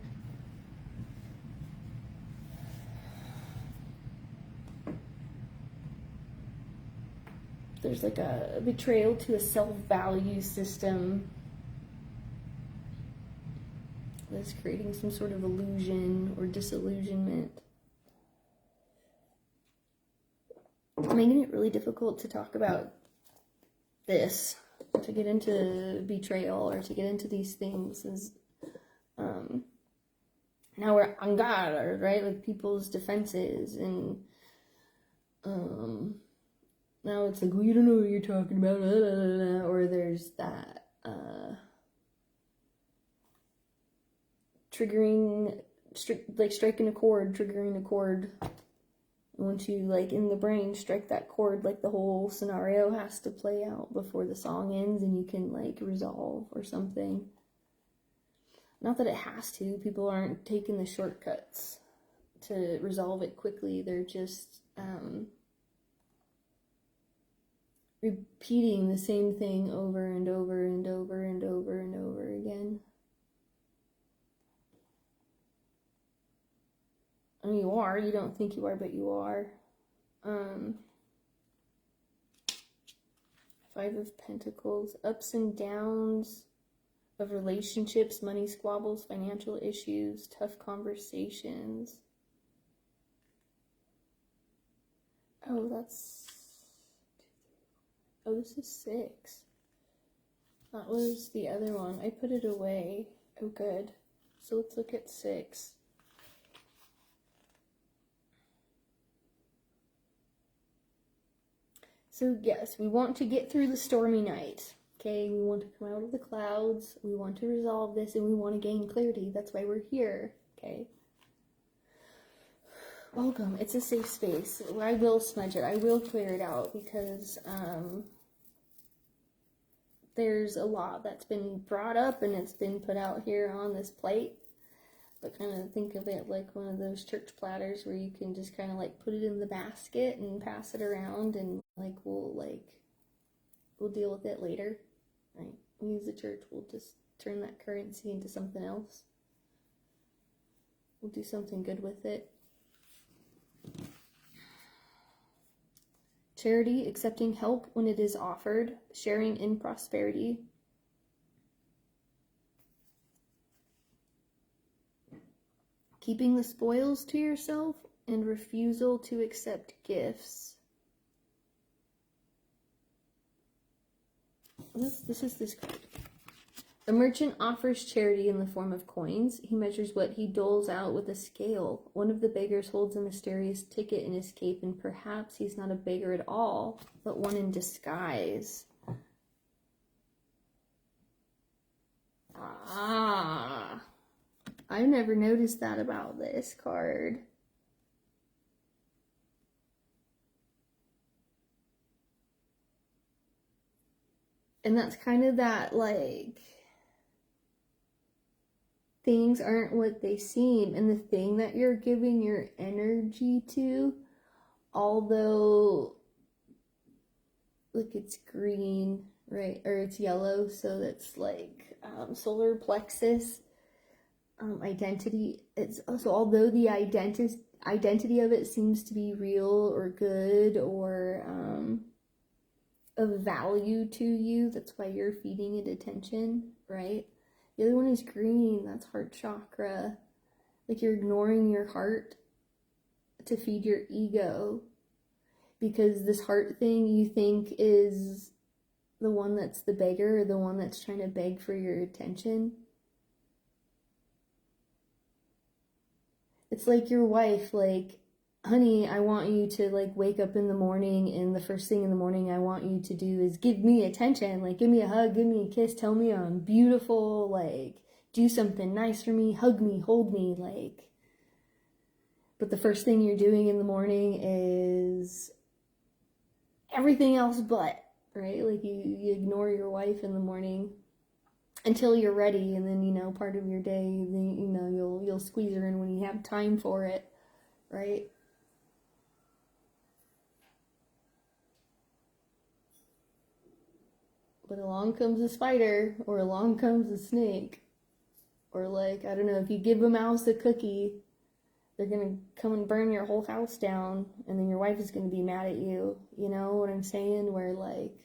Speaker 1: there's like a betrayal to a self-value system that's creating some sort of illusion or disillusionment. Making it really difficult to talk about this, to get into betrayal or to get into these things is now we're on guard, right? Like people's defenses, and now it's like, well, you don't know what you're talking about, or there's that triggering, like striking a chord, triggering a chord. Once you, like, in the brain, strike that chord, like, the whole scenario has to play out before the song ends and you can, like, resolve or something. Not that it has to. People aren't taking the shortcuts to resolve it quickly. They're just repeating the same thing over and over and over and over and over again. I mean, you are. You don't think you are, but you are. 5 of Pentacles. Ups and downs of relationships, money squabbles, financial issues, tough conversations. Oh, that's... Oh, this is 6. That was the other one. I put it away. Oh, good. So let's look at 6. So yes, we want to get through the stormy night. Okay, we want to come out of the clouds. We want to resolve this, and we want to gain clarity. That's why we're here. Okay. Welcome. It's a safe space. I will smudge it. I will clear it out because there's a lot that's been brought up and it's been put out here on this plate. But kind of think of it like one of those church platters where you can just kind of like put it in the basket and pass it around, and like we'll deal with it later, right? We use the church, we'll just turn that currency into something else. We'll do something good with it. Charity, accepting help when it is offered, sharing in prosperity. Keeping the spoils to yourself, and refusal to accept gifts. This is this card. The merchant offers charity in the form of coins. He measures what he doles out with a scale. One of the beggars holds a mysterious ticket in his cape, and perhaps he's not a beggar at all, but one in disguise. Ah. I've never noticed that about this card. And that's kind of that, like, things aren't what they seem. And the thing that you're giving your energy to, although, look, it's green, right? Or it's yellow, so that's like solar plexus. Identity. It's also, although the identity of it seems to be real or good or of value to you, that's why you're feeding it attention, right? The other one is green. That's heart chakra. Like you're ignoring your heart to feed your ego, because this heart thing you think is the one that's the beggar, or the one that's trying to beg for your attention. It's like your wife, like, honey, I want you to, like, wake up in the morning, and the first thing in the morning I want you to do is give me attention. Like, give me a hug, give me a kiss, tell me I'm beautiful, like, do something nice for me, hug me, hold me, like. But the first thing you're doing in the morning is everything else but, right? Like, you ignore your wife in the morning until you're ready, and then, you know, part of your day, then, you know, you'll squeeze her in when you have time for it, right? But along comes a spider, or along comes a snake, or, like, I don't know, if you give a mouse a cookie, they're gonna come and burn your whole house down, and then your wife is gonna be mad at you. You know what I'm saying? Where like,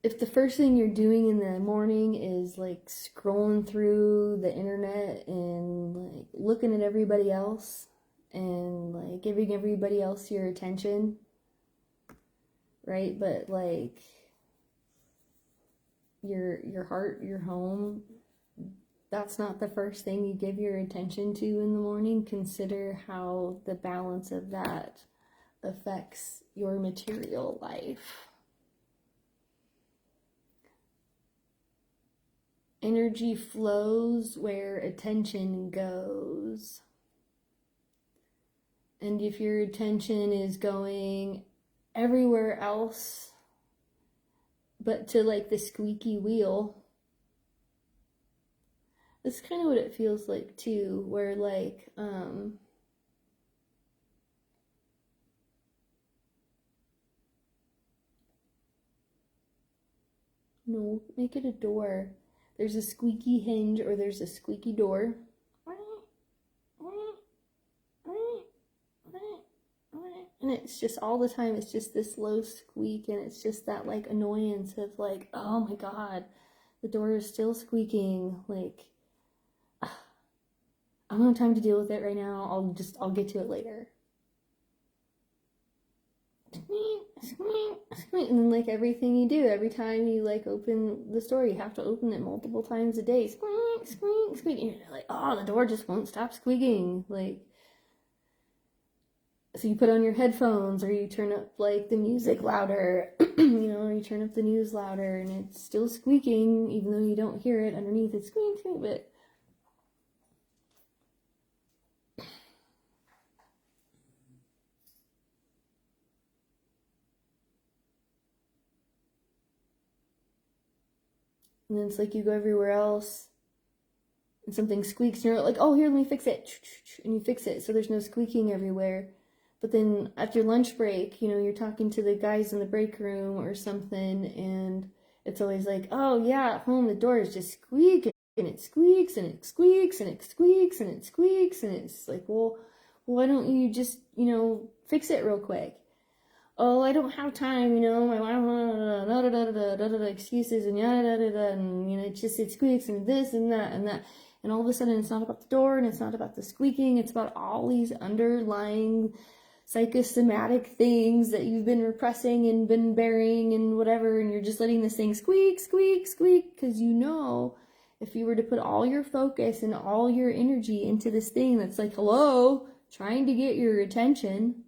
Speaker 1: if the first thing you're doing in the morning is like scrolling through the internet and like looking at everybody else and like giving everybody else your attention, right? But like your heart, your home, that's not the first thing you give your attention to in the morning. Consider how the balance of that affects your material life. Energy flows where attention goes. And if your attention is going everywhere else but to like the squeaky wheel, that's kind of what it feels like too, where like, no, make it a door. There's a squeaky hinge or there's a squeaky door. And it's just all the time, it's just this low squeak, and it's just that like annoyance of like, oh my god, the door is still squeaking. Like, I don't have time to deal with it right now. I'll get to it later. And then like everything you do, every time you like open the store, you have to open it multiple times a day. Squeak, squeak, squeak. And you're like, oh, the door just won't stop squeaking. Like, so you put on your headphones, or you turn up like the music louder, you know, or you turn up the news louder, and it's still squeaking, even though you don't hear it underneath. It's squeak, squeak, but and then it's like you go everywhere else and something squeaks and you're like, oh, here, let me fix it. And you fix it so there's no squeaking everywhere. But then at your lunch break, you know, you're talking to the guys in the break room or something, and it's always like, oh yeah, at home the door is just squeaking, and it squeaks and it squeaks and it squeaks and it squeaks, and it's like, well, why don't you just, you know, fix it real quick? Oh, I don't have time, you know, my wife, excuses and and you know, it squeaks and this and that and that. And all of a sudden it's not about the door and it's not about the squeaking, it's about all these underlying psychosomatic things that you've been repressing and been burying and whatever, and you're just letting this thing squeak, squeak, squeak, because you know, if you were to put all your focus and all your energy into this thing that's like, hello, trying to get your attention,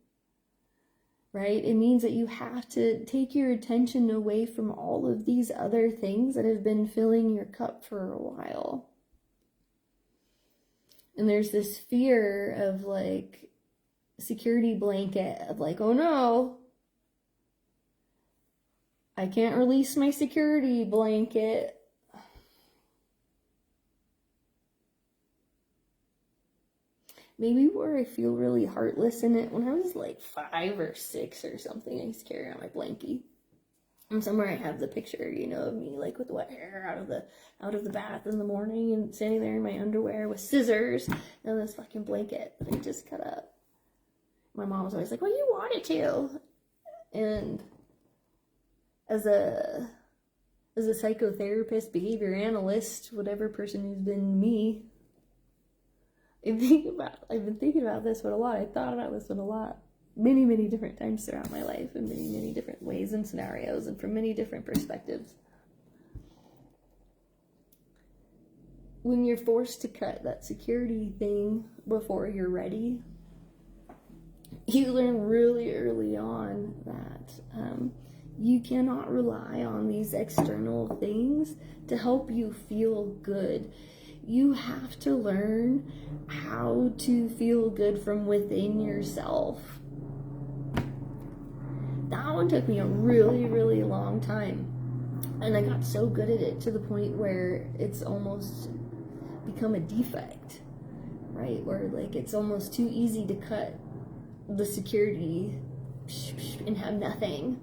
Speaker 1: right? It means that you have to take your attention away from all of these other things that have been filling your cup for a while. And there's this fear of like security blanket of like, oh no, I can't release my security blanket. Maybe where I feel really heartless in it, when I was like 5 or 6 or something, I used to carry around my blankie. And somewhere I have the picture, you know, of me like with wet hair out of the bath in the morning and standing there in my underwear with scissors and this fucking blanket that I just cut up. My mom was always like, well, you wanted to. And as a psychotherapist, behavior analyst, whatever person who's been me, I've been thinking about this one a lot. I thought about this one a lot. Many, many different times throughout my life, in many, many different ways and scenarios, and from many different perspectives. When you're forced to cut that security thing before you're ready, you learn really early on that you cannot rely on these external things to help you feel good. You have to learn how to feel good from within yourself. That one took me a really, really long time. And I got so good at it to the point where it's almost become a defect, right? Where like it's almost too easy to cut the security and have nothing.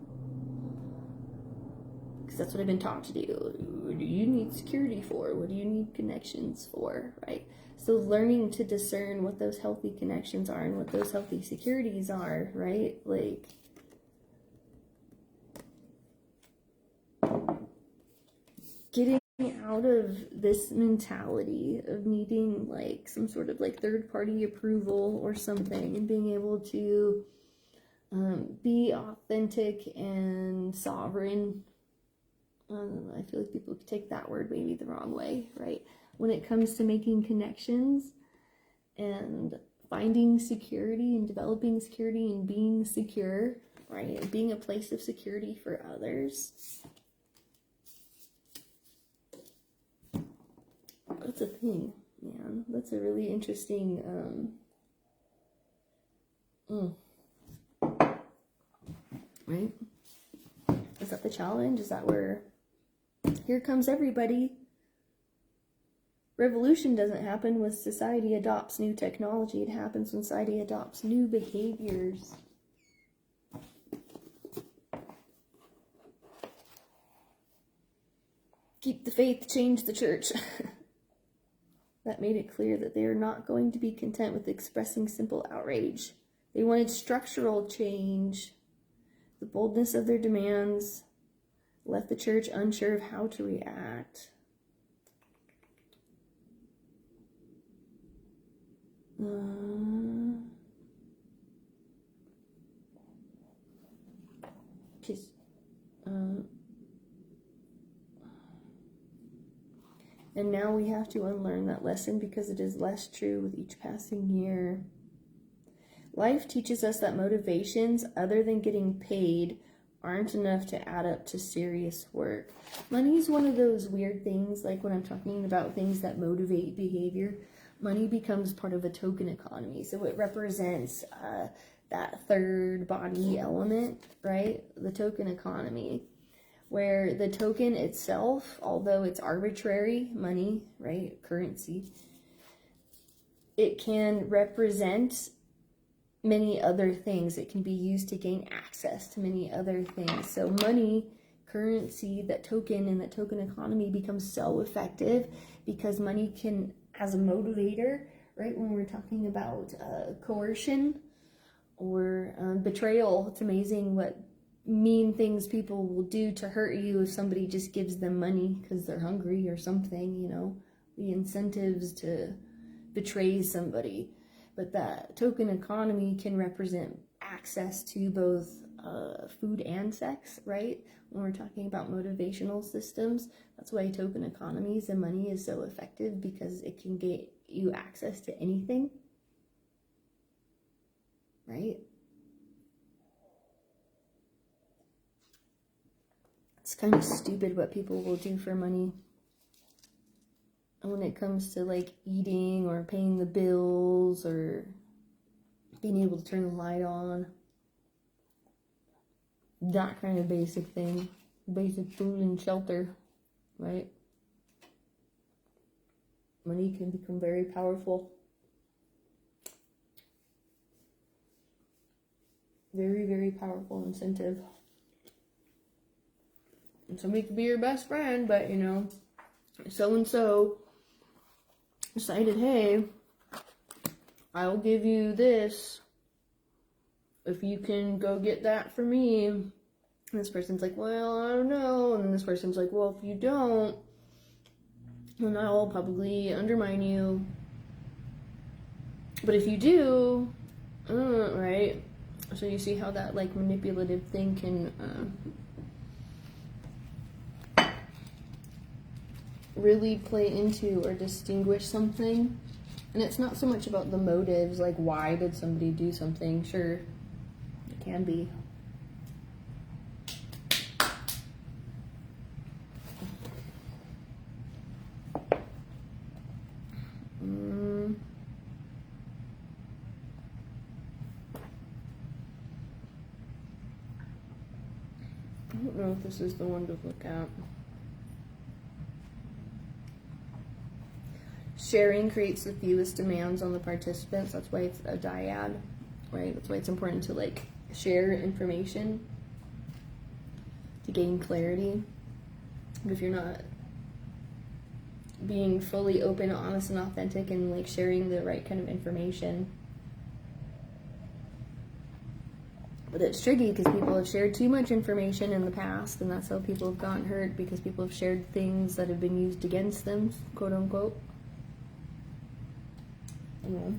Speaker 1: because that's what I've been taught to do. What do you need security for? What do you need connections for, right? So learning to discern what those healthy connections are and what those healthy securities are, right? Like, getting out of this mentality of needing like some sort of like third-party approval or something, and being able to be authentic and sovereign. I feel like people take that word maybe the wrong way, right? When it comes to making connections and finding security and developing security and being secure, right? And being a place of security for others. That's a thing, man. That's a really interesting, right? Is that the challenge? Is that where, here comes everybody? Revolution doesn't happen when society adopts new technology. It happens when society adopts new behaviors. Keep the faith, change the church. That made it clear that they are not going to be content with expressing simple outrage. They wanted structural change. The boldness of their demands left the church unsure of how to react. And now we have to unlearn that lesson because it is less true with each passing year. Life teaches us that motivations other than getting paid aren't enough to add up to serious work. Money is one of those weird things, like when I'm talking about things that motivate behavior, money becomes part of a token economy. So it represents that third body element, right? The token economy, where the token itself, although it's arbitrary, money, right, currency, it can represent many other things. It can be used to gain access to many other things. So money, currency, that token and that token economy becomes so effective because money can, as a motivator, right, when we're talking about coercion or betrayal, it's amazing what mean things people will do to hurt you if somebody just gives them money because they're hungry or something, you know, the incentives to betray somebody. But that token economy can represent access to both food and sex, right? When we're talking about motivational systems, that's why token economies and money is so effective, because it can get you access to anything, right? It's kind of stupid what people will do for money when it comes to like eating or paying the bills or being able to turn the light on. That kind of basic thing. Basic food and shelter, right? Money can become very powerful. Very, very powerful incentive. And somebody could be your best friend, but you know, so-and-so decided, hey, I'll give you this if you can go get that for me. And this person's like, well, I don't know. And then this person's like, well, if you don't, then I'll probably undermine you. But if you do, right? So you see how that like manipulative thing can really play into or distinguish something. And it's not so much about the motives, like why did somebody do something. Sure, it can be. I don't know if this is the one to look at. Sharing creates the fewest demands on the participants. That's why it's a dyad, right? That's why it's important to like share information to gain clarity. But if you're not being fully open, honest, and authentic, and like sharing the right kind of information. But it's tricky because people have shared too much information in the past, and that's how people have gotten hurt, because people have shared things that have been used against them, quote unquote. You know.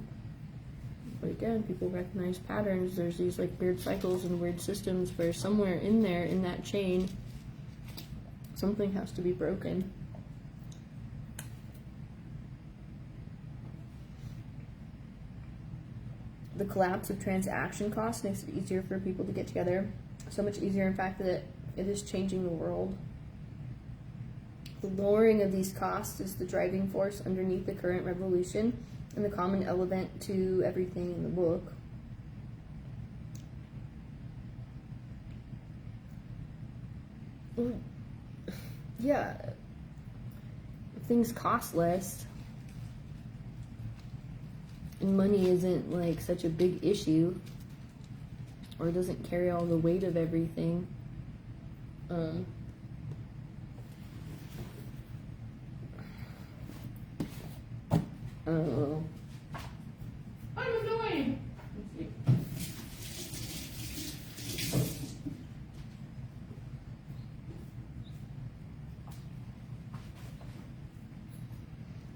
Speaker 1: But again, people recognize patterns. There's these like weird cycles and weird systems where somewhere in there, in that chain, something has to be broken. The collapse of transaction costs makes it easier for people to get together. So much easier, in fact, that it is changing the world. The lowering of these costs is the driving force underneath the current revolution and the common element to everything in the book. Yeah, things cost less. And money isn't like such a big issue, or it doesn't carry all the weight of everything. Oh. I'm annoying.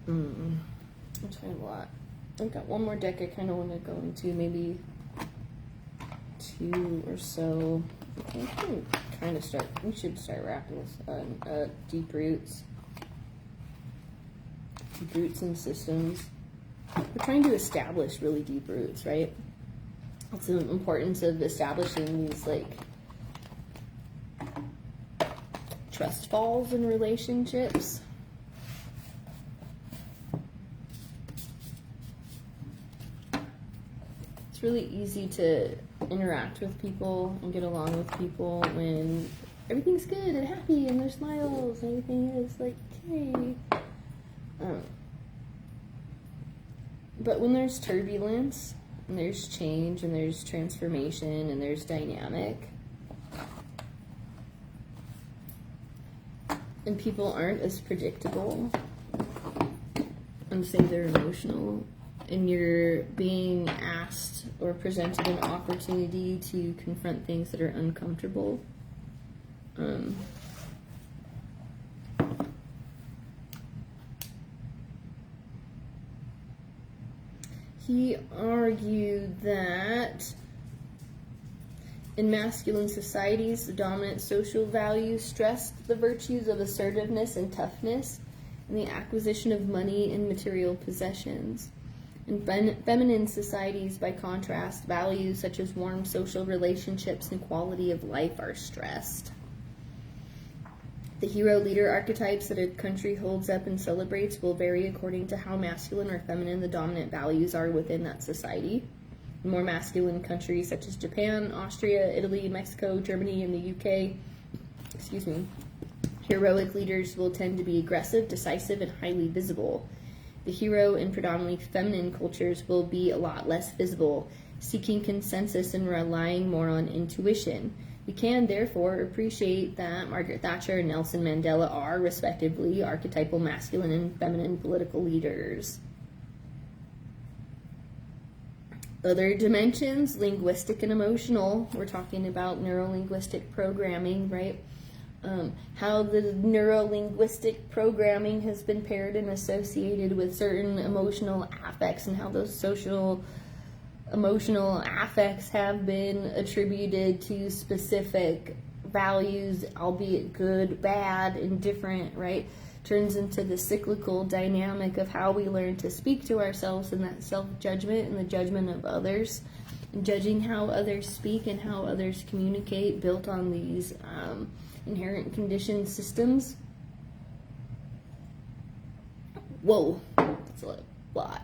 Speaker 1: I'm trying a lot. I've got one more deck I kind of want to go into, maybe 2 or so. I can kind of start, we should start wrapping this on deep roots. Deep roots and systems. We're trying to establish really deep roots, right? It's the importance of establishing these like trust falls in relationships. It's really easy to interact with people and get along with people when everything's good and happy and there's smiles and everything is like, okay. But when there's turbulence and there's change and there's transformation and there's dynamic, and people aren't as predictable, and say they're emotional, and you're being asked or presented an opportunity to confront things that are uncomfortable, he argued that in masculine societies, the dominant social values stressed the virtues of assertiveness and toughness and the acquisition of money and material possessions. In feminine societies, by contrast, values such as warm social relationships and quality of life are stressed. The hero leader archetypes that a country holds up and celebrates will vary according to how masculine or feminine the dominant values are within that society. In more masculine countries such as Japan, Austria, Italy, Mexico, Germany, and the UK, heroic leaders will tend to be aggressive, decisive, and highly visible. The hero in predominantly feminine cultures will be a lot less visible, seeking consensus and relying more on intuition. We can, therefore, appreciate that Margaret Thatcher and Nelson Mandela are, respectively, archetypal masculine and feminine political leaders. Other dimensions, linguistic and emotional. We're talking about neuro-linguistic programming, right? How the neuro-linguistic programming has been paired and associated with certain emotional affects, and how those social emotional affects have been attributed to specific values, albeit good, bad, indifferent, right? Turns into the cyclical dynamic of how we learn to speak to ourselves, and that self-judgment and the judgment of others, and judging how others speak and how others communicate, built on these inherent conditioned systems. Whoa, that's a lot.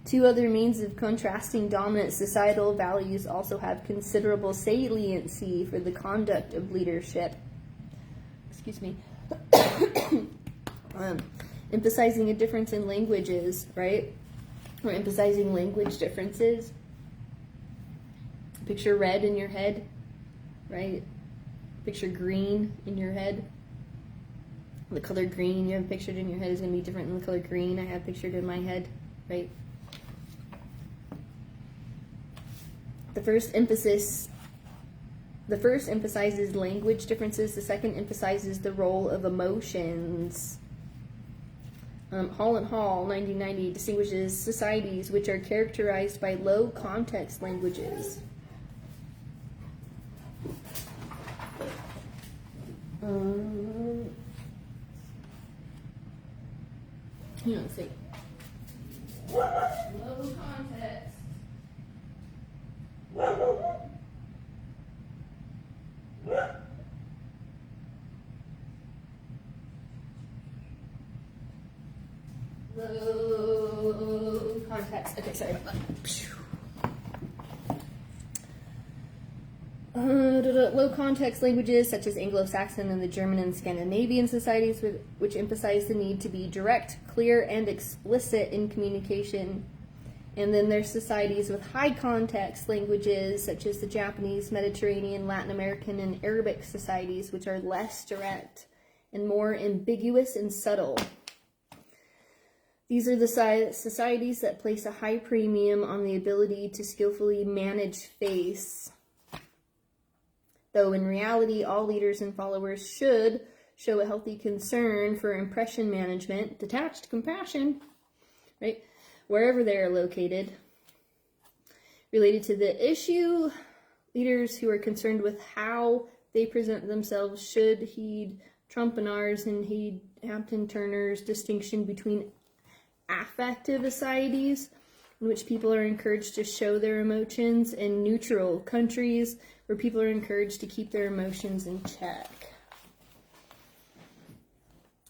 Speaker 1: 2 other means of contrasting dominant societal values also have considerable saliency for the conduct of leadership. Emphasizing a difference in languages, right? Or emphasizing language differences. Picture red in your head, right? picture green in your head. The color green you have pictured in your head is going to be different than the color green I have pictured in my head, right? The first emphasizes language differences. The second emphasizes the role of emotions. Hall and Hall, 1990, distinguishes societies which are characterized by low context languages. Let's see. Low context. Low context. Okay, sorry about that. Low context languages such as Anglo-Saxon and the German and Scandinavian societies which emphasize the need to be direct, clear, and explicit in communication. And then there's societies with high context languages such as the Japanese, Mediterranean, Latin American, and Arabic societies which are less direct and more ambiguous and subtle. These are the societies that place a high premium on the ability to skillfully manage face. Though in reality, all leaders and followers should show a healthy concern for impression management, detached compassion, right, wherever they are located. Related to the issue, leaders who are concerned with how they present themselves should heed Trumpenar's and heed Hampton Turner's distinction between affective societies, in which people are encouraged to show their emotions, and neutral countries, where people are encouraged to keep their emotions in check.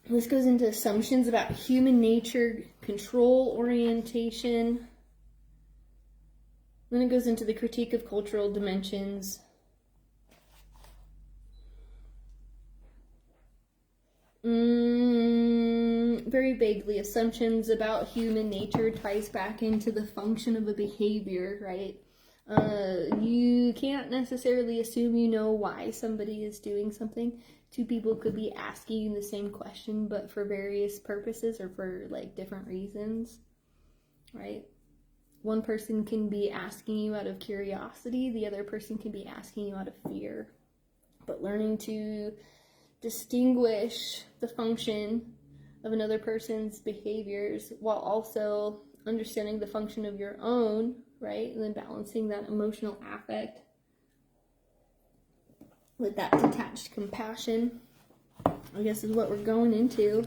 Speaker 1: This goes into assumptions about human nature, control orientation. Then it goes into the critique of cultural dimensions. Very vaguely, assumptions about human nature ties back into the function of a behavior, right? You can't necessarily assume you know why somebody is doing something. Two people could be asking you the same question, but for various purposes or for like different reasons, right? One person can be asking you out of curiosity, the other person can be asking you out of fear. But learning to distinguish the function of another person's behaviors while also understanding the function of your own, right? And then balancing that emotional affect with that detached compassion, I guess, is what we're going into.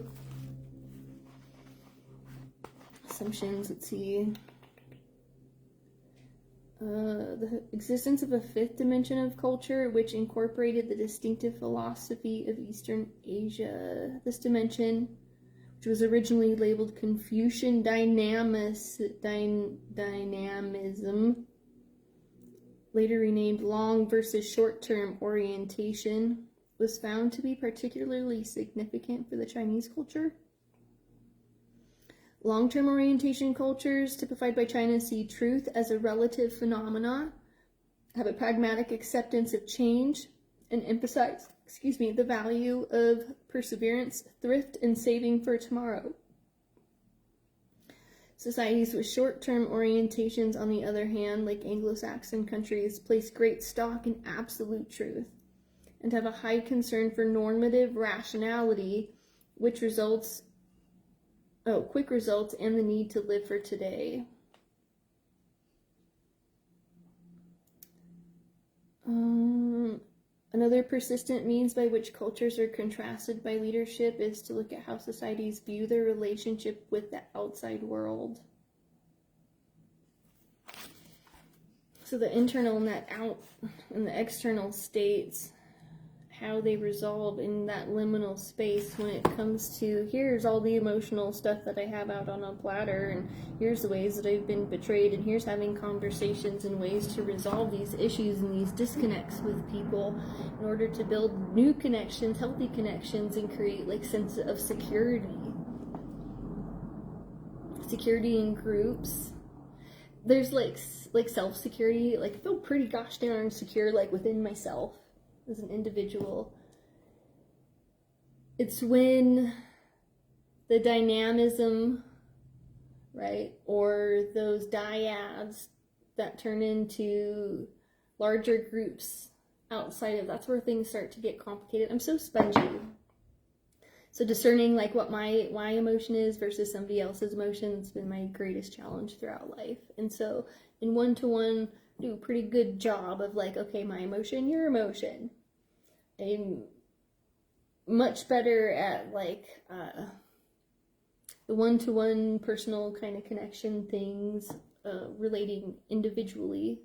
Speaker 1: Assumptions, let's see. The existence of a fifth dimension of culture, which incorporated the distinctive philosophy of Eastern Asia. This dimension, which was originally labeled Confucian dynamism, later renamed long versus short-term orientation, was found to be particularly significant for the Chinese culture. Long-term orientation cultures, typified by China, see truth as a relative phenomena, have a pragmatic acceptance of change, and emphasize, the value of perseverance, thrift, and saving for tomorrow. Societies with short-term orientations, on the other hand, like Anglo-Saxon countries, place great stock in absolute truth and have a high concern for normative rationality, which results quick results and the need to live for today. Another persistent means by which cultures are contrasted by leadership is to look at how societies view their relationship with the outside world. So the internal and the external states, how they resolve in that liminal space when it comes to, here's all the emotional stuff that I have out on a platter, and here's the ways that I've been betrayed, and here's having conversations and ways to resolve these issues and these disconnects with people in order to build new connections, healthy connections, and create like sense of security in groups. There's like self-security, like I feel pretty gosh darn secure like within myself, as an individual. It's when the dynamism, right, or those dyads that turn into larger groups outside of, that's where things start to get complicated. I'm so spongy. So discerning like what my emotion is versus somebody else's emotion has been my greatest challenge throughout life. And so in one-to-one, do a pretty good job of like, okay, my emotion, your emotion. I'm much better at like the one-to-one personal kind of connection things, relating individually.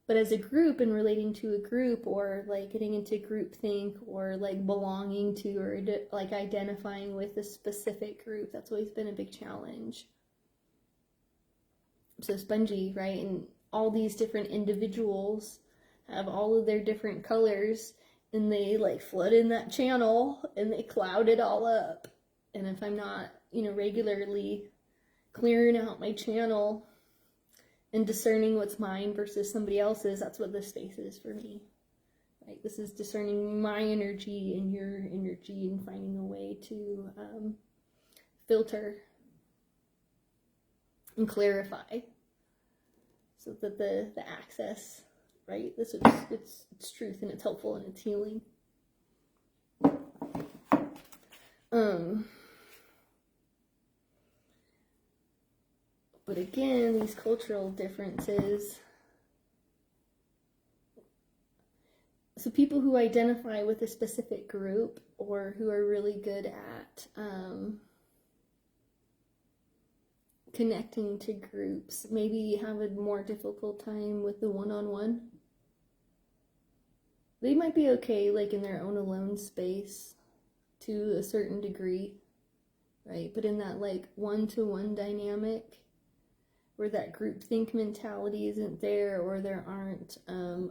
Speaker 1: But as a group and relating to a group, or like getting into groupthink, or like belonging to, or like identifying with a specific group, that's always been a big challenge. I'm so spongy, right? And all these different individuals have all of their different colors, and they like flood in that channel and they cloud it all up. And if I'm not, regularly clearing out my channel and discerning what's mine versus somebody else's, that's what this space is for me. Right? This is discerning my energy and your energy and finding a way to filter and clarify so that the access, right? This is it's truth, and it's helpful, and it's healing. But again, these cultural differences. So people who identify with a specific group, or who are really good at connecting to groups, maybe have a more difficult time with the one-on-one. They might be okay like in their own alone space to a certain degree, right? But in that like one-to-one dynamic, where that groupthink mentality isn't there, or there aren't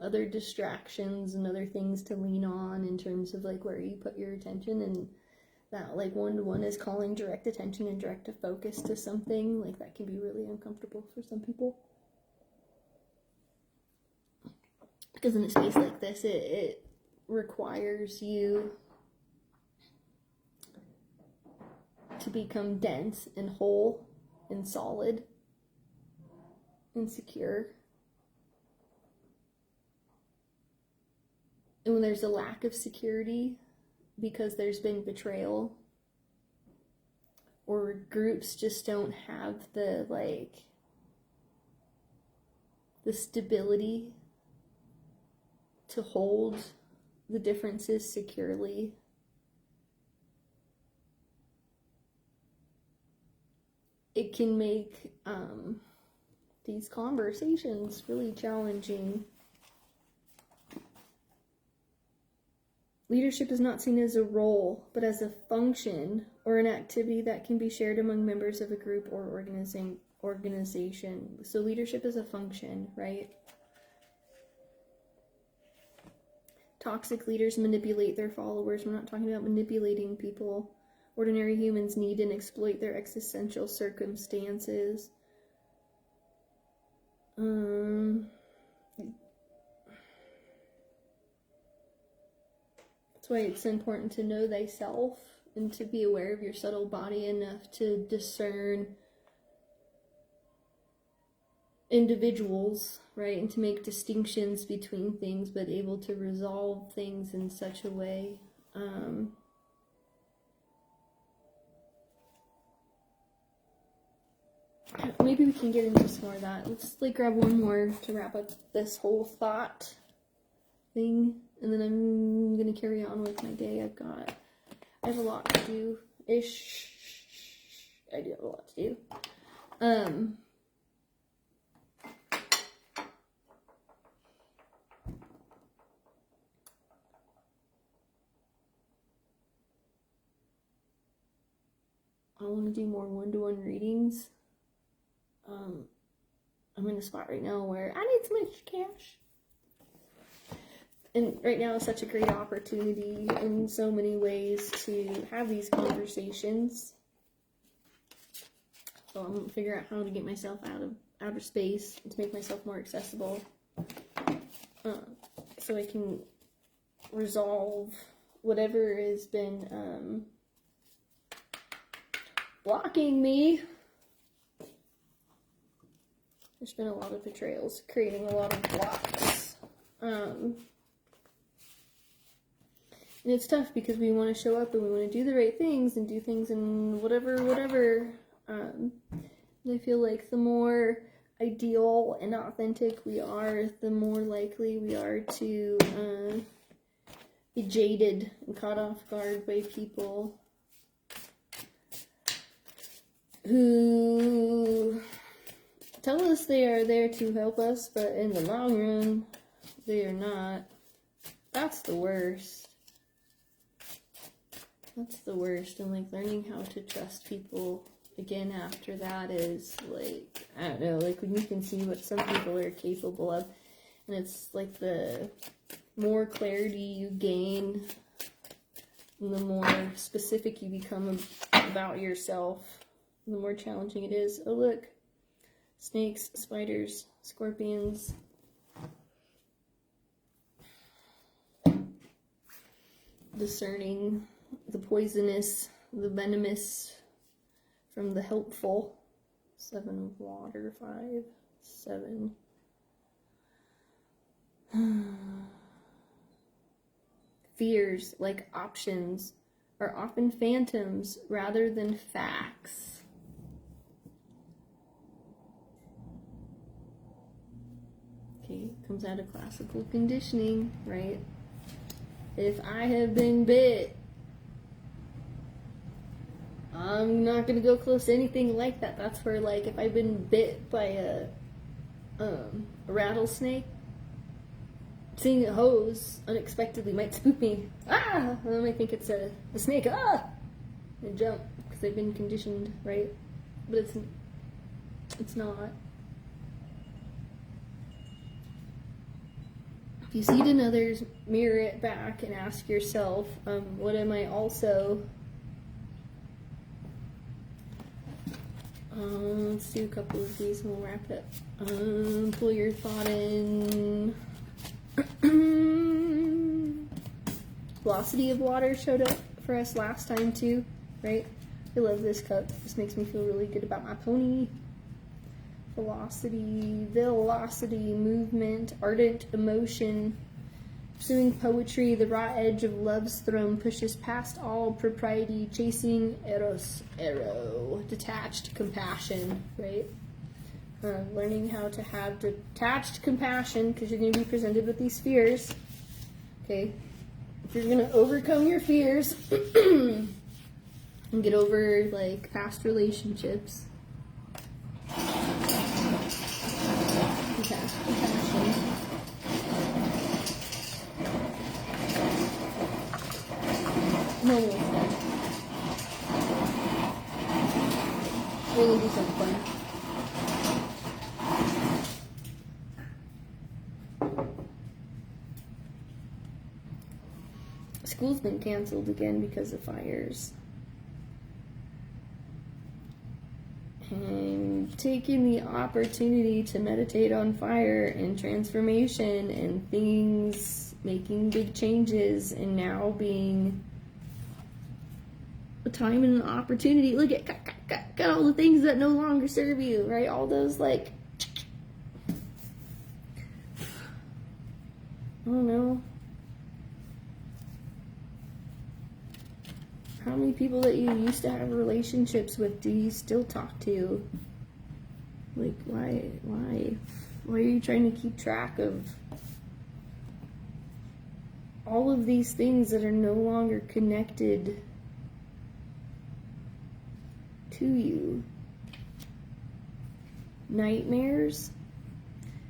Speaker 1: other distractions and other things to lean on in terms of like where you put your attention, and that like one-to-one is calling direct attention and direct focus to something, like that can be really uncomfortable for some people. Because in a space like this, it requires you to become dense and whole and solid and secure. And when there's a lack of security because there's been betrayal, or groups just don't have the stability to hold the differences securely, it can make these conversations really challenging. Leadership is not seen as a role, but as a function or an activity that can be shared among members of a group or organization. So leadership is a function, right? Toxic leaders manipulate their followers. We're not talking about manipulating people. Ordinary humans need and exploit their existential circumstances. That's why it's important to know thyself and to be aware of your subtle body enough to discern individuals, right? And to make distinctions between things, but able to resolve things in such a way. Maybe we can get into some more of that. Let's grab one more to wrap up this whole thought thing, and then I'm gonna carry on with my day. I have a lot to do ish. I do have a lot to do. I want to do more one-to-one readings. I'm in a spot right now where I need so much cash. And right now is such a great opportunity in so many ways to have these conversations. So I'm going to figure out how to get myself out of outer space and to make myself more accessible. So I can resolve whatever has been blocking me. There's been a lot of betrayals, creating a lot of blocks. And it's tough because we want to show up and we want to do the right things and do things in whatever. And I feel like the more ideal and authentic we are, the more likely we are to be jaded and caught off guard by people who tell us they are there to help us, but in the long run, they are not. That's the worst. That's the worst. And like learning how to trust people again after that is like, I don't know, like when you can see what some people are capable of, and it's like the more clarity you gain, and the more specific you become about yourself, the more challenging it is. Oh look, snakes, spiders, scorpions. Discerning the poisonous, the venomous from the helpful. 7 of water, 5, 7. Fears, like options, are often phantoms rather than facts. Okay, comes out of classical conditioning, right? If I have been bit, I'm not gonna go close to anything like that. That's where, like, if I've been bit by a rattlesnake, seeing a hose unexpectedly might spook me. Ah! And I might think it's a snake. Ah! And jump, because I've been conditioned, right? But it's not. If you see it in others, mirror it back and ask yourself, what am I also? Let's do a couple of these and we'll wrap it up. Pull your thought in. Velocity of water showed up for us last time too, right? I love this cup. This makes me feel really good about my pony. Velocity, movement, ardent emotion, pursuing poetry, the raw edge of love's throne pushes past all propriety, chasing arrow, detached compassion, right? Learning how to have detached compassion, because you're going to be presented with these fears, okay? If you're going to overcome your fears and get over, like, past relationships, compassion. No, we're going to do something fun. School's been canceled again because of fires. And taking the opportunity to meditate on fire and transformation and things, making big changes, and now being a time and an opportunity. Look at got all the things that no longer serve you, right? All those, like, I don't know. How many people that you used to have relationships with do you still talk to? Like, why are you trying to keep track of all of these things that are no longer connected to you? Nightmares?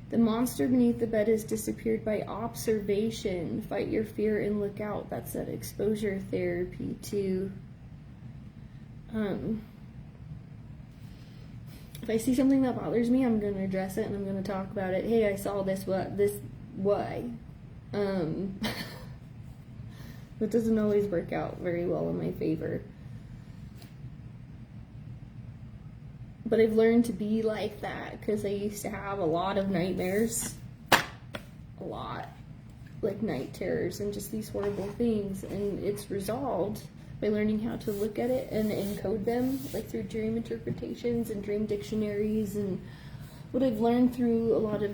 Speaker 1: The monster beneath the bed has disappeared by observation. Fight your fear and look out. That's that exposure therapy too. If I see something that bothers me, I'm going to address it and I'm going to talk about it. Hey, I saw this. Why? That doesn't always work out very well in my favor. But I've learned to be like that because I used to have a lot of nightmares. A lot. like night terrors and just these horrible things, and it's resolved by learning how to look at it and encode them, like through dream interpretations and dream dictionaries. And what I've learned through a lot of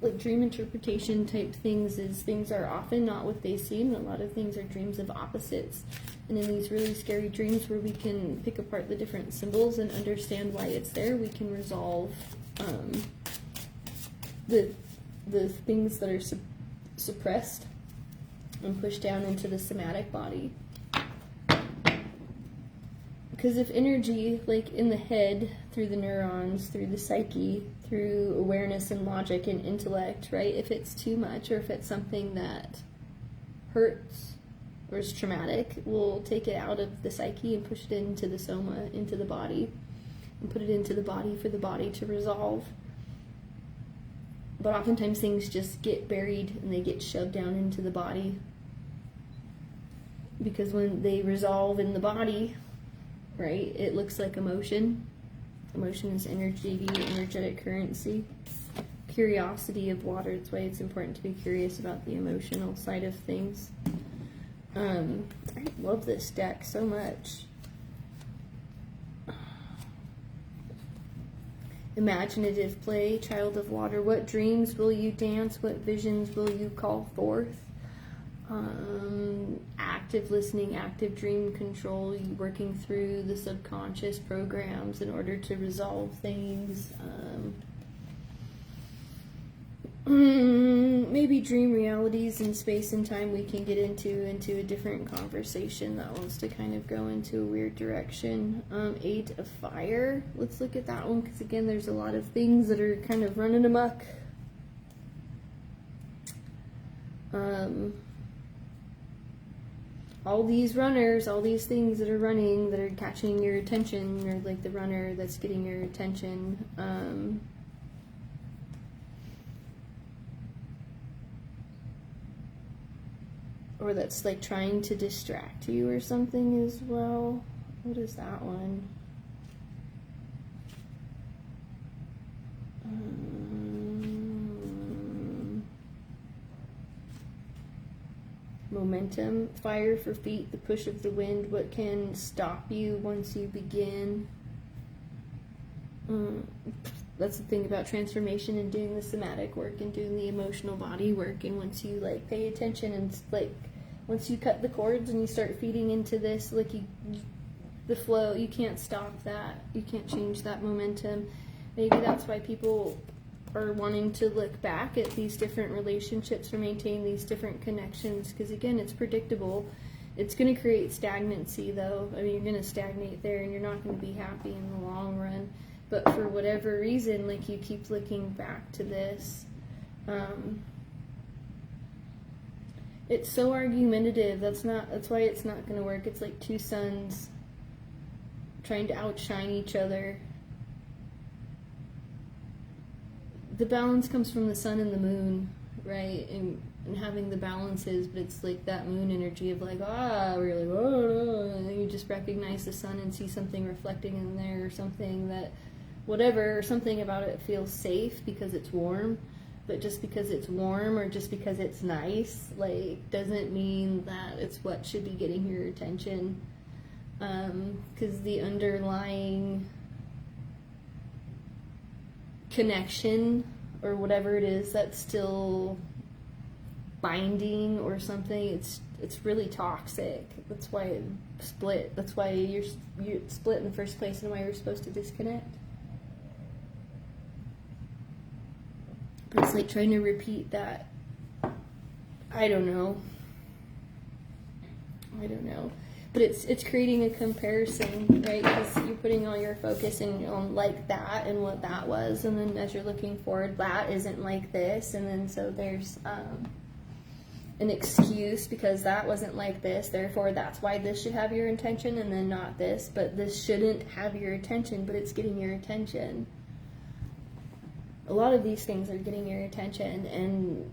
Speaker 1: like dream interpretation type things is things are often not what they seem. A lot of things are dreams of opposites. And in these really scary dreams where we can pick apart the different symbols and understand why it's there, we can resolve the things that are suppressed and pushed down into the somatic body. Because if energy, like in the head, through the neurons, through the psyche, through awareness and logic and intellect, right? If it's too much, or if it's something that hurts or is traumatic, we'll take it out of the psyche and push it into the soma, into the body, and put it into the body for the body to resolve. But oftentimes things just get buried and they get shoved down into the body. Because when they resolve in the body, right, it looks like emotion. Emotion is energy, energetic currency. Curiosity of water. That's why it's important to be curious about the emotional side of things. I love this deck so much. Imaginative play, child of water. What dreams will you dance? What visions will you call forth? Active listening, active dream control, you working through the subconscious programs in order to resolve things. Maybe dream realities in space and time we can get into a different conversation that wants to kind of go into a weird direction. 8 of fire. Let's look at that one, because again, there's a lot of things that are kind of running amok. All these runners, all these things that are running, that are catching your attention, or like the runner that's getting your attention. Or that's like trying to distract you or something as well. What is that one? Momentum, fire for feet, the push of the wind. What can stop you once you begin? That's the thing about transformation and doing the somatic work and doing the emotional body work. And once you like pay attention and like once you cut the cords and you start feeding into this, like the flow, you can't stop that. You can't change that momentum. Maybe that's why people are wanting to look back at these different relationships or maintain these different connections, because again, it's predictable. It's going to create stagnancy though. I mean, you're going to stagnate there and you're not going to be happy in the long run. But for whatever reason, like you keep looking back to this. It's so argumentative. That's why it's not going to work. It's like two suns trying to outshine each other. The balance comes from the sun and the moon, right? And having the balances, but it's like that moon energy of like, we're like, and then you just recognize the sun and see something reflecting in there, or something that, whatever, or something about it feels safe because it's warm. But just because it's warm or just because it's nice, like, doesn't mean that it's what should be getting your attention. Because the underlying connection or whatever it is that's still binding or something, it's really toxic. That's why it split. That's why you're split in the first place, and why you're supposed to disconnect. But it's like trying to repeat that. I don't know. But it's creating a comparison, right? Because you're putting all your focus on like that and what that was, and then as you're looking forward, that isn't like this, and then so there's an excuse because that wasn't like this, therefore that's why this should have your attention, and then not this, but this shouldn't have your attention, but it's getting your attention. A lot of these things are getting your attention, and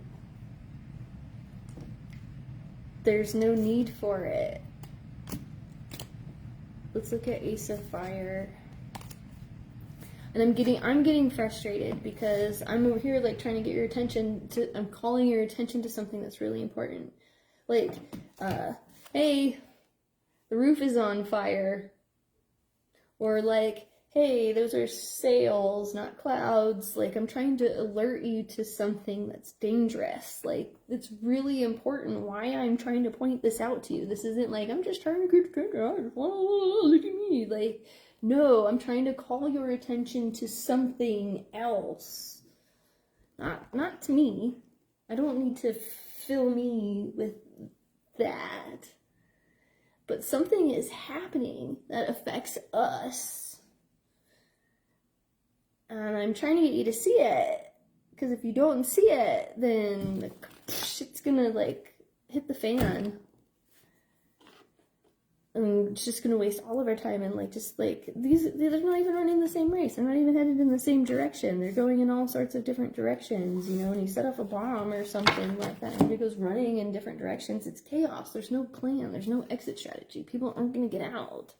Speaker 1: there's no need for it. Let's look at Ace of Fire. And I'm getting frustrated because I'm over here like trying to get your attention to, I'm calling your attention to something that's really important. Like, hey, the roof is on fire. Or like, hey, those are sails, not clouds. Like, I'm trying to alert you to something that's dangerous. Like, it's really important why I'm trying to point this out to you. This isn't like, I'm just trying to get your look at me. Like, no, I'm trying to call your attention to something else. Not to me. I don't need to fill me with that. But something is happening that affects us. And I'm trying to get you to see it. Because if you don't see it, then shit's gonna like hit the fan. And it's just gonna waste all of our time. And like, just like, they're not even running the same race. They're not even headed in the same direction. They're going in all sorts of different directions. You know, when you set off a bomb or something like that, everybody goes running in different directions. It's chaos. There's no plan. There's no exit strategy. People aren't gonna get out.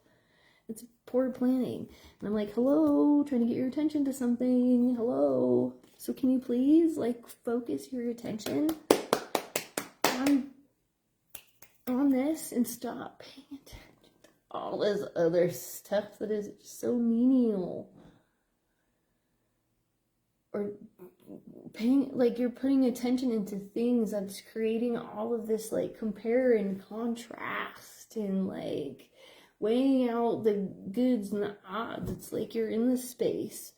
Speaker 1: It's poor planning. And I'm like, hello, trying to get your attention to something. Hello. So can you please, like, focus your attention on this and stop paying attention to all this other stuff that is so menial. Or paying, like, you're putting attention into things that's creating all of this, like, compare and contrast and, like, weighing out the goods and the odds. It's like you're in this space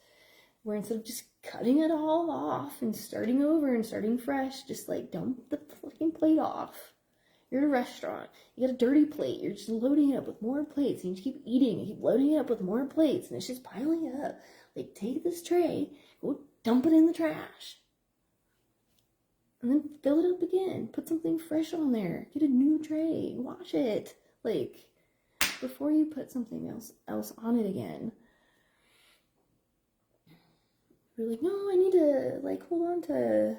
Speaker 1: where instead of just cutting it all off and starting over and starting fresh, just like dump the fucking plate off. You're at a restaurant, you got a dirty plate, you're just loading it up with more plates, and you just keep eating, you keep loading it up with more plates, and it's just piling up. Like, take this tray, go dump it in the trash, and then fill it up again. Put something fresh on there. Get a new tray, wash it. Like, before you put something else on it again. You're like, no, I need to, like, hold on to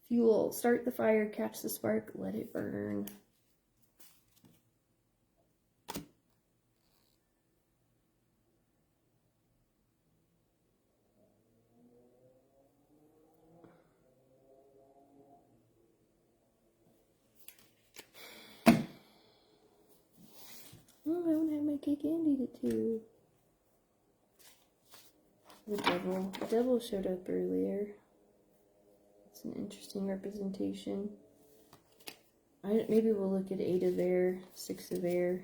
Speaker 1: fuel. Start the fire, catch the spark, let it burn. Oh, I don't have my cake and eat it too. The devil showed up earlier. It's an interesting representation. Maybe we'll look at 8 of air, 6 of air,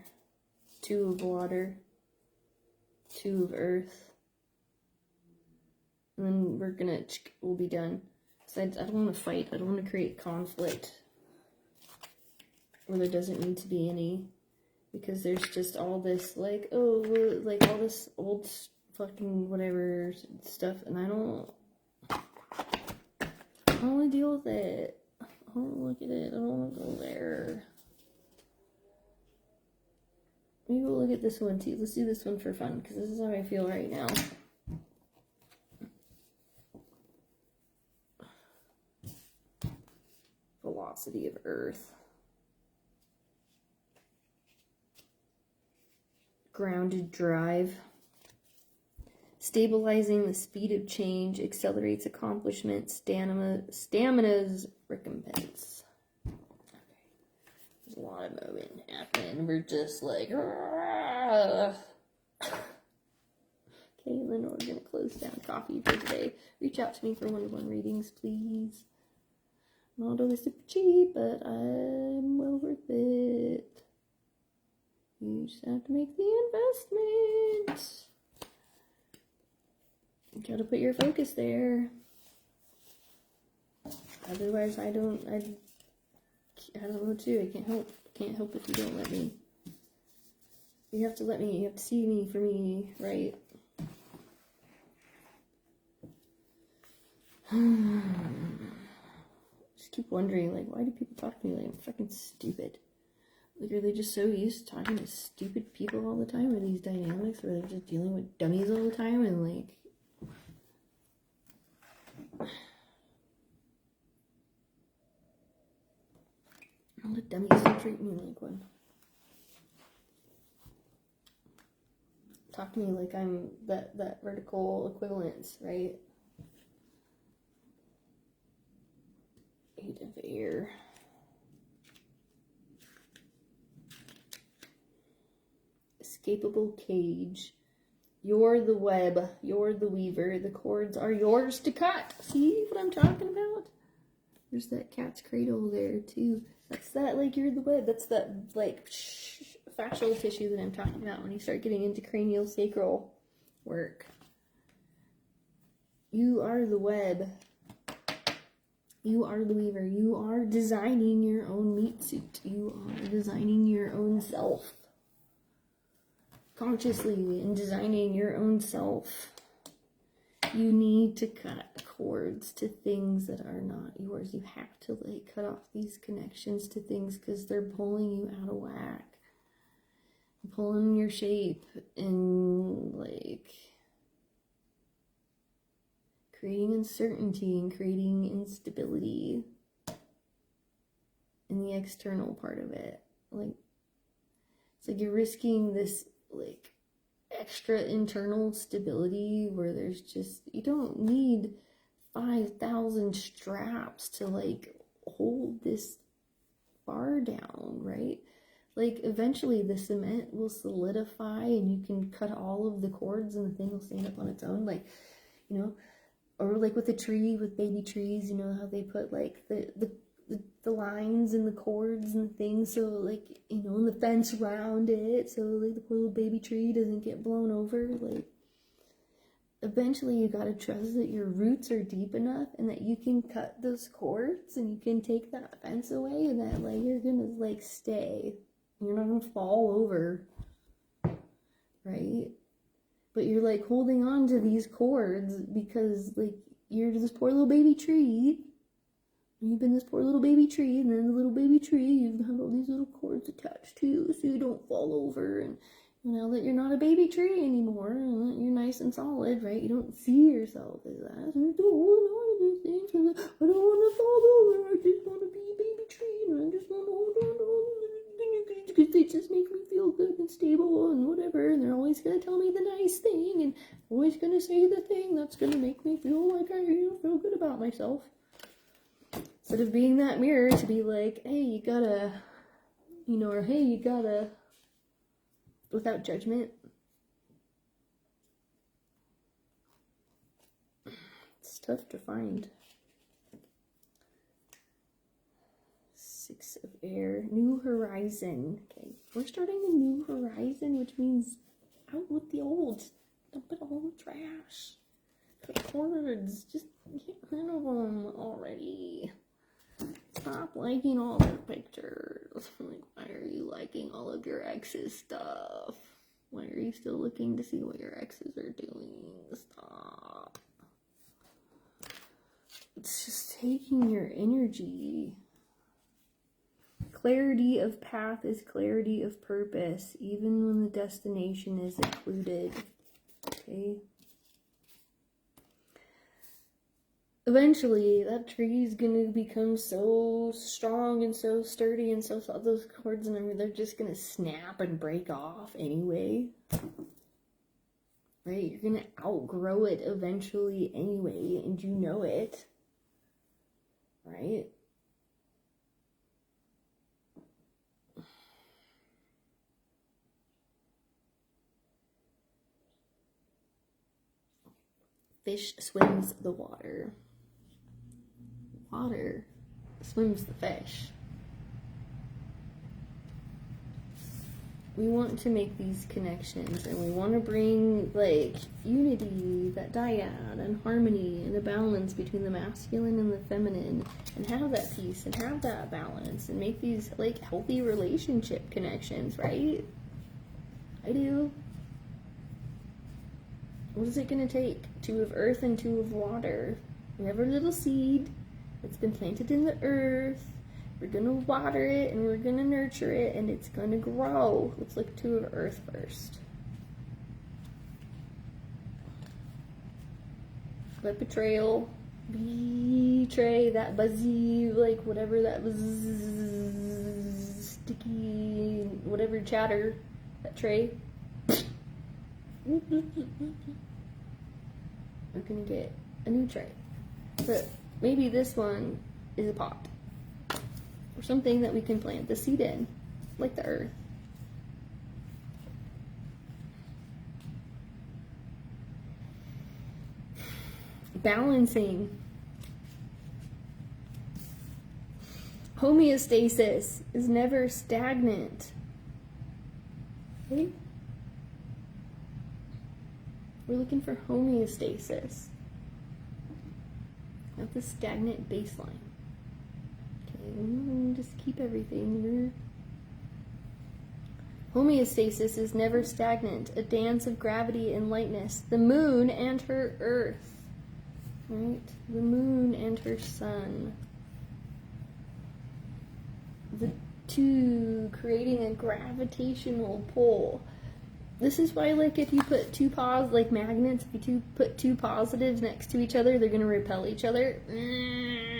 Speaker 1: 2 of water, 2 of earth. And then we'll be done. So I don't want to fight. I don't want to create conflict where there doesn't need to be any. Because there's just all this, like, oh, like all this old fucking whatever stuff, and I don't want to deal with it. I don't want to look at it. I don't want to go there. Maybe we'll look at this one too. Let's do this one for fun, because this is how I feel right now. Velocity of Earth. Grounded drive. Stabilizing the speed of change, accelerates accomplishment, stamina's recompense. Okay. There's a lot of movement happening. We're just like, Caitlin, we're going to close down coffee for today. Reach out to me for one-on-one readings, please. Not always super cheap, but I'm well worth it. You just have to make the investment. You gotta put your focus there. Otherwise, I don't know too. I can't help if you don't let me. You have to let me. You have to see me for me, right? Just keep wondering, like, why do people talk to me like I'm fucking stupid? Like, are they just so used to talking to stupid people all the time? Or these dynamics where they're just dealing with dummies all the time and, like... All the dummies don't treat me like one. Talk to me like I'm that vertical equivalence, right? 8 of air. Escapable cage. You're the web. You're the weaver. The cords are yours to cut. See what I'm talking about? There's that cat's cradle there too. That's that, like, you're the web. That's that, like, fascial tissue that I'm talking about when you start getting into cranial sacral work. You are the web. You are the weaver. You are designing your own meat suit. You are designing your own self. Consciously in designing your own self. You need to cut cords to things that are not yours. You have to, like, cut off these connections to things because they're pulling you out of whack. Pulling your shape and, like, creating uncertainty and creating instability in the external part of it. Like, it's like you're risking this, like, extra internal stability where there's just, you don't need 5,000 straps to, like, hold this bar down, right? Like, eventually the cement will solidify and you can cut all of the cords and the thing will stand up on its own. Like, you know, or like with a tree, with baby trees, you know how they put, like, the lines and the cords and things, so, like, you know, and the fence around it, so, like, the little baby tree doesn't get blown over. Like, eventually you gotta trust that your roots are deep enough and that you can cut those cords and you can take that fence away and that, like, you're gonna, like, stay. You're not gonna fall over, right? But you're, like, holding on to these cords because, like, you're this poor little baby tree. You've been this poor little baby tree, and then the little baby tree, you've got all these little cords attached to, so you don't fall over. And now that you're not a baby tree anymore, and that you're nice and solid, right? You don't see yourself as that. I don't want to do things. I don't want to fall over. I just want to be a baby tree, and I just want to hold on to all the things because they just make me feel good and stable and whatever. And they're always going to tell me the nice thing, and always going to say the thing that's going to make me feel like I feel good about myself. Instead of being that mirror to be like, hey, you gotta, you know, or hey, you gotta, without judgment. It's tough to find. 6 of air, new horizon. Okay, we're starting a new horizon, which means out with the old. Dump it all in the trash. The cords, just get rid of them already. Stop liking all their pictures. Like, why are you liking all of your ex's stuff? Why are you still looking to see what your exes are doing? Stop. It's just taking your energy. Clarity of path is clarity of purpose, even when the destination is occluded. Okay? Eventually, that tree is going to become so strong and so sturdy and so soft. Those cords and everything, they're just going to snap and break off anyway. Right? You're going to outgrow it eventually anyway, and you know it. Right? Fish swims the water. Water swims the fish. We want to make these connections, and we want to bring, like, unity, that dyad, and harmony, and a balance between the masculine and the feminine, and have that peace, and have that balance, and make these, like, healthy relationship connections, right? I do. What is it going to take? 2 of earth and 2 of water. We have our little seed. It's been planted in the earth. We're going to water it and we're going to nurture it and it's going to grow. Let's look 2 of earth first. Let betray that buzzy, like, whatever that was. sticky whatever chatter, that tray. We're gonna get a new tray. But maybe this one is a pot. Or something that we can plant the seed in, like the earth. Balancing. Homeostasis is never stagnant. Right? We're looking for homeostasis. Not the stagnant baseline. Okay, just keep everything. Homeostasis is never stagnant, a dance of gravity and lightness. The moon and her earth. Right? The moon and her sun. The two creating a gravitational pull. This is why, like, if you put two like magnets, if you put two positives next to each other, they're going to repel each other.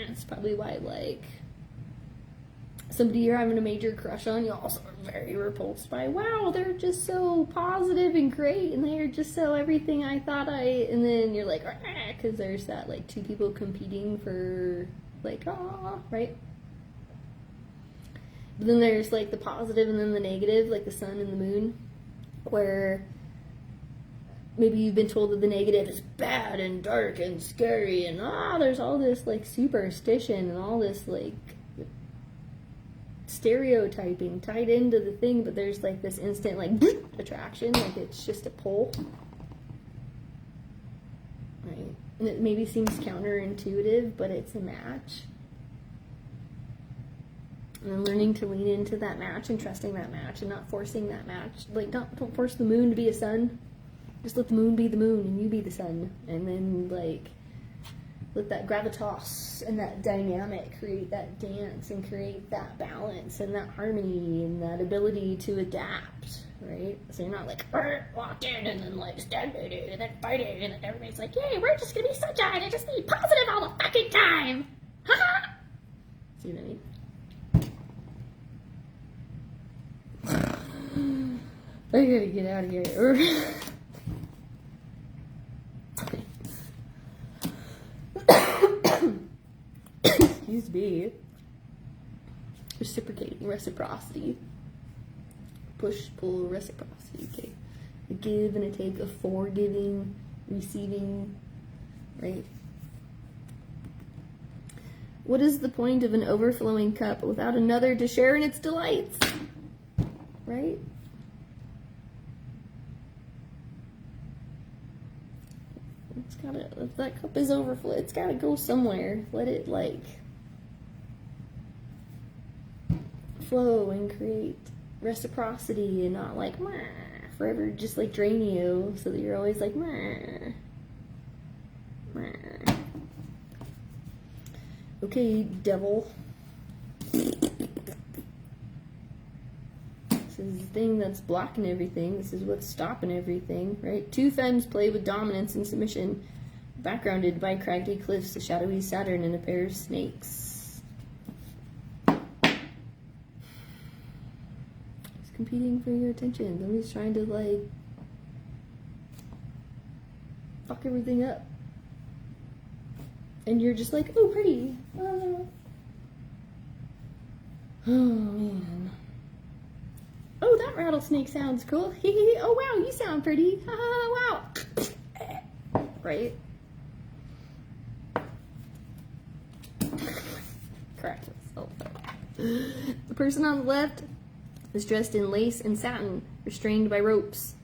Speaker 1: That's probably why, like, somebody you're having a major crush on, you also are very repulsed by. Wow, they're just so positive and great, and they're just so everything I thought and then you're like, because there's that, like, two people competing for, like, right? But then there's, like, the positive and then the negative, like the sun and the moon. Where maybe you've been told that the negative is bad and dark and scary and there's all this like superstition and all this like stereotyping tied into the thing, but there's like this instant like attraction, like it's just a pull, right? And it maybe seems counterintuitive, but it's a match. And then learning to lean into that match and trusting that match and not forcing that match. Like, don't force the moon to be a sun. Just let the moon be the moon and you be the sun. And then, like, let that gravitas and that dynamic create that dance and create that balance and that harmony and that ability to adapt, right? So you're not like, walk in and then, like, stagnated and then fighting and then everybody's like, yay, we're just gonna be sunshine and just be positive all the fucking time. Ha. See what I mean? I gotta get out of here. Excuse me. Reciprocating, reciprocity. Push, pull, reciprocity. Okay. A give and a take, a forgiving, receiving, right? What is the point of an overflowing cup without another to share in its delights? Right? It's gotta, if that cup is overflow, it's gotta go somewhere. Let it like flow and create reciprocity and not like forever just like drain you so that you're always like okay, devil. This is the thing that's blocking everything. This is what's stopping everything, right? Two femmes play with dominance and submission, backgrounded by craggy cliffs, a shadowy Saturn, and a pair of snakes. It's competing for your attention. Somebody's trying to, like, fuck everything up. And you're just like, oh, pretty. Oh, man. Oh, that rattlesnake sounds cool. Oh, wow, you sound pretty. Wow. Right? Correct myself. The person on the left is dressed in lace and satin, restrained by ropes.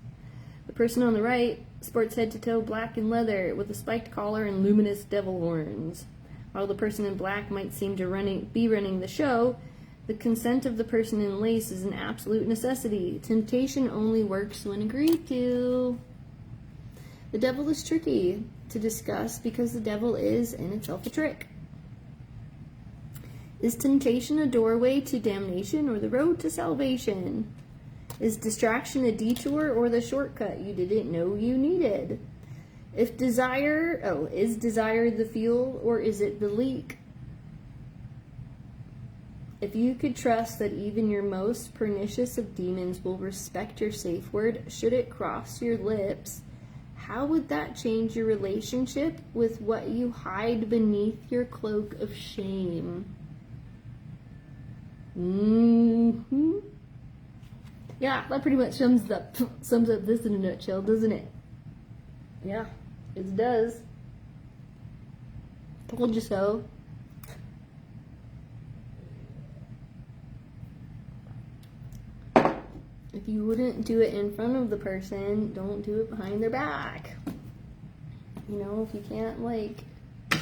Speaker 1: The person on the right sports head-to-toe black and leather with a spiked collar and luminous devil horns. While the person in black might seem to be running the show, the consent of the person in lace is an absolute necessity. Temptation only works when agreed to. The devil is tricky to discuss because the devil is in itself a trick. Is temptation a doorway to damnation or the road to salvation? Is distraction a detour or the shortcut you didn't know you needed? Is desire the fuel or is it the leak? If you could trust that even your most pernicious of demons will respect your safe word, should it cross your lips, how would that change your relationship with what you hide beneath your cloak of shame? Yeah, that pretty much sums up this in a nutshell, doesn't it? Yeah, it does. Told you so. If you wouldn't do it in front of the person, don't do it behind their back. You know, if you can't, like,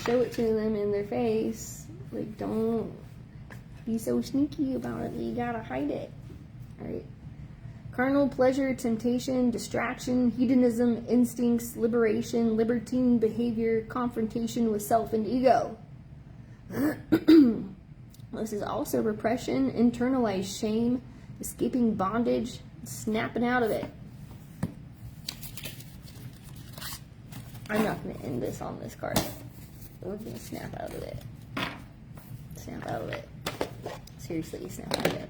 Speaker 1: show it to them in their face, like, don't be so sneaky about it that you gotta hide it. Alright? Carnal pleasure, temptation, distraction, hedonism, instincts, liberation, libertine behavior, confrontation with self and ego. This is also repression, internalized shame, escaping bondage, snapping out of it. I'm not going to end this on this card. We're going to snap out of it. Snap out of it. Seriously, snap out of it.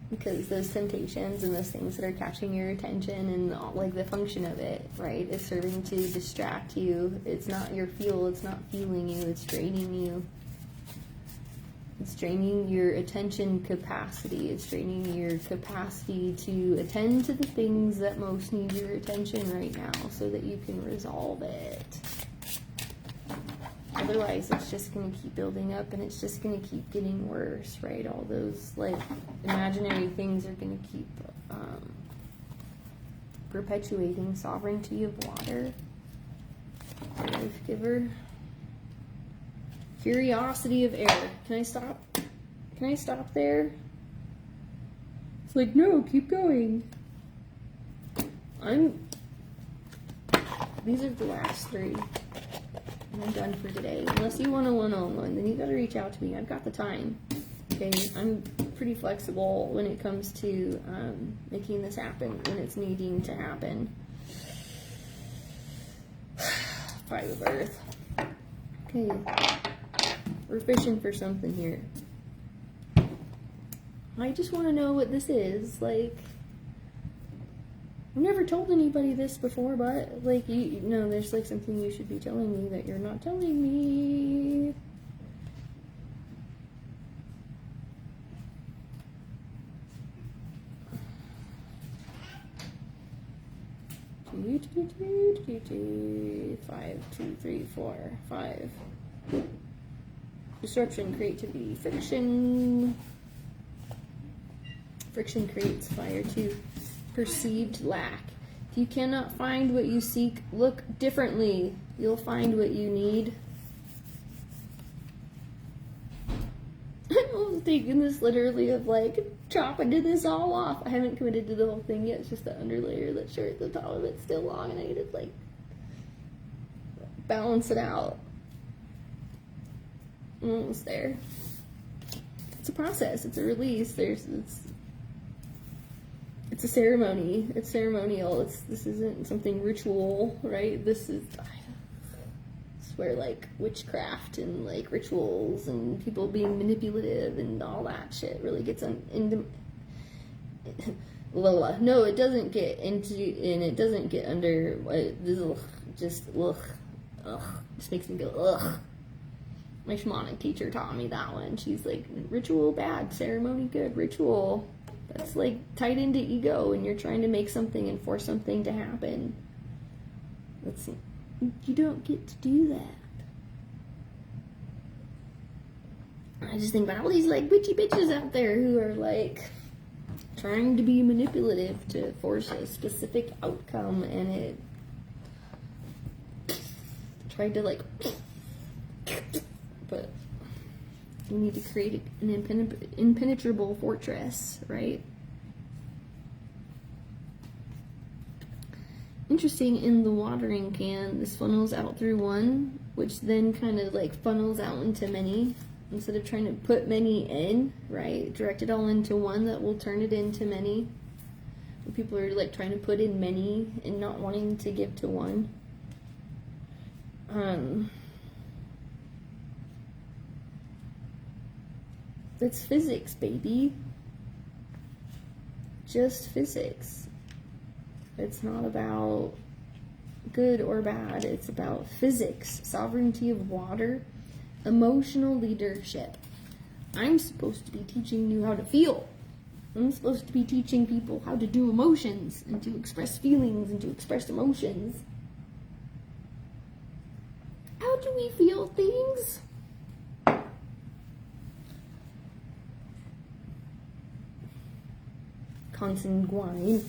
Speaker 1: Because those temptations and those things that are catching your attention and all, like the function of it, right, is serving to distract you. It's not your fuel. It's not fueling you. It's draining you. It's draining your attention capacity. It's draining your capacity to attend to the things that most need your attention right now so that you can resolve it. Otherwise, it's just going to keep building up and it's just going to keep getting worse, right? All those, like, imaginary things are going to keep perpetuating. Sovereignty of water. Life giver. Curiosity of air. Can I stop? Can I stop there? It's like, no, keep going. These are the last three. And I'm done for today. Unless you want a one-on-one, then you gotta reach out to me. I've got the time. Okay, I'm pretty flexible when it comes to making this happen, when it's needing to happen. Five of Earth. Okay. We're fishing for something here. I just want to know what this is. Like, I've never told anybody this before, but, like, you know, there's, like, something you should be telling me that you're not telling me. Five, 2, 3, 4, 5. Disruption, creativity, friction. Friction creates fire. 2. Perceived lack. If you cannot find what you seek, look differently. You'll find what you need. I'm taking this literally of, like, chopping this all off. I haven't committed to the whole thing yet. It's just the underlayer that's short. The top of it's still long, and I need to, like, balance it out. I'm almost there. It's a process. It's a release. It's a ceremony. It's ceremonial. This isn't something ritual, right? This is, I swear, like, witchcraft and, like, rituals and people being manipulative and all that shit really gets into. No, it doesn't get into, and it doesn't get under. Just makes me go ugh. My shamanic teacher taught me that one. She's like, ritual bad, ceremony good. Ritual, that's like tied into ego, and you're trying to make something and force something to happen. You don't get to do that. I just think about all these, like, witchy bitches out there who are, like, trying to be manipulative to force a specific outcome, and it tried to, like, but you need to create an impenetrable fortress, right? Interesting, in the watering can, this funnels out through one, which then kind of, like, funnels out into many. Instead of trying to put many in, right? Direct it all into one that will turn it into many. People are, like, trying to put in many and not wanting to give to one. It's physics, baby. Just physics. It's not about good or bad. It's about physics, sovereignty of water, emotional leadership. I'm supposed to be teaching you how to feel. I'm supposed to be teaching people how to do emotions and to express feelings and to express emotions. How do we feel things? Consanguine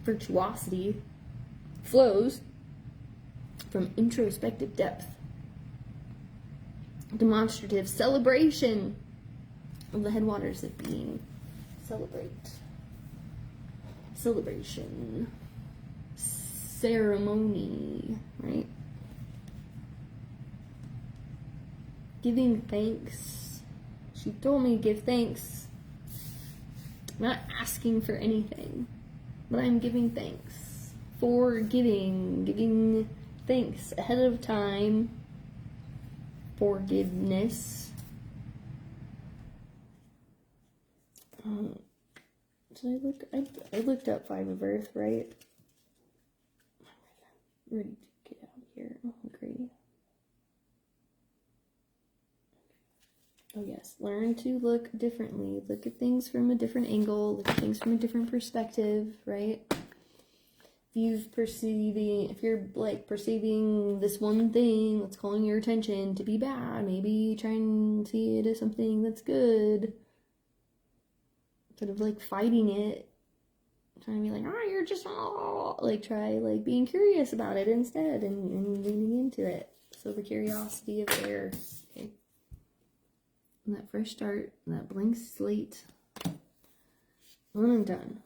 Speaker 1: virtuosity flows from introspective depth. Demonstrative celebration of the headwaters of being. Celebration. Ceremony, right? Giving thanks. She told me to give thanks. I'm not asking for anything, but I'm giving thanks. For giving thanks ahead of time. Forgiveness. I looked up 5 of Earth, right? I'm ready to get out of here. Oh, great. Oh yes, learn to look differently. Look at things from a different angle. Look at things from a different perspective, right? If you're like perceiving this one thing that's calling your attention to be bad, maybe try and see it as something that's good. Instead of like fighting it, trying to be like, oh, you're just like try like being curious about it instead and leaning into it. So the curiosity of air. Okay. And that fresh start, that blank slate. When I'm done.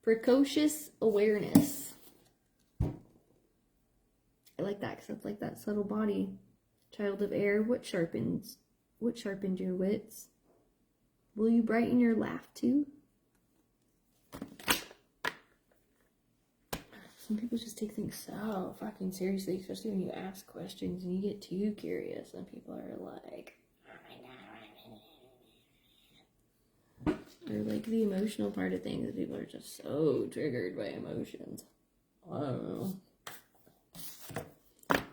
Speaker 1: Precocious awareness. I like that because it's like that subtle body. Child of air, what sharpened your wits? Will you brighten your laugh too? Some people just take things so fucking seriously, especially when you ask questions and you get too curious and people are like, oh my god. Or like the emotional part of things, people are just so triggered by emotions. I don't know.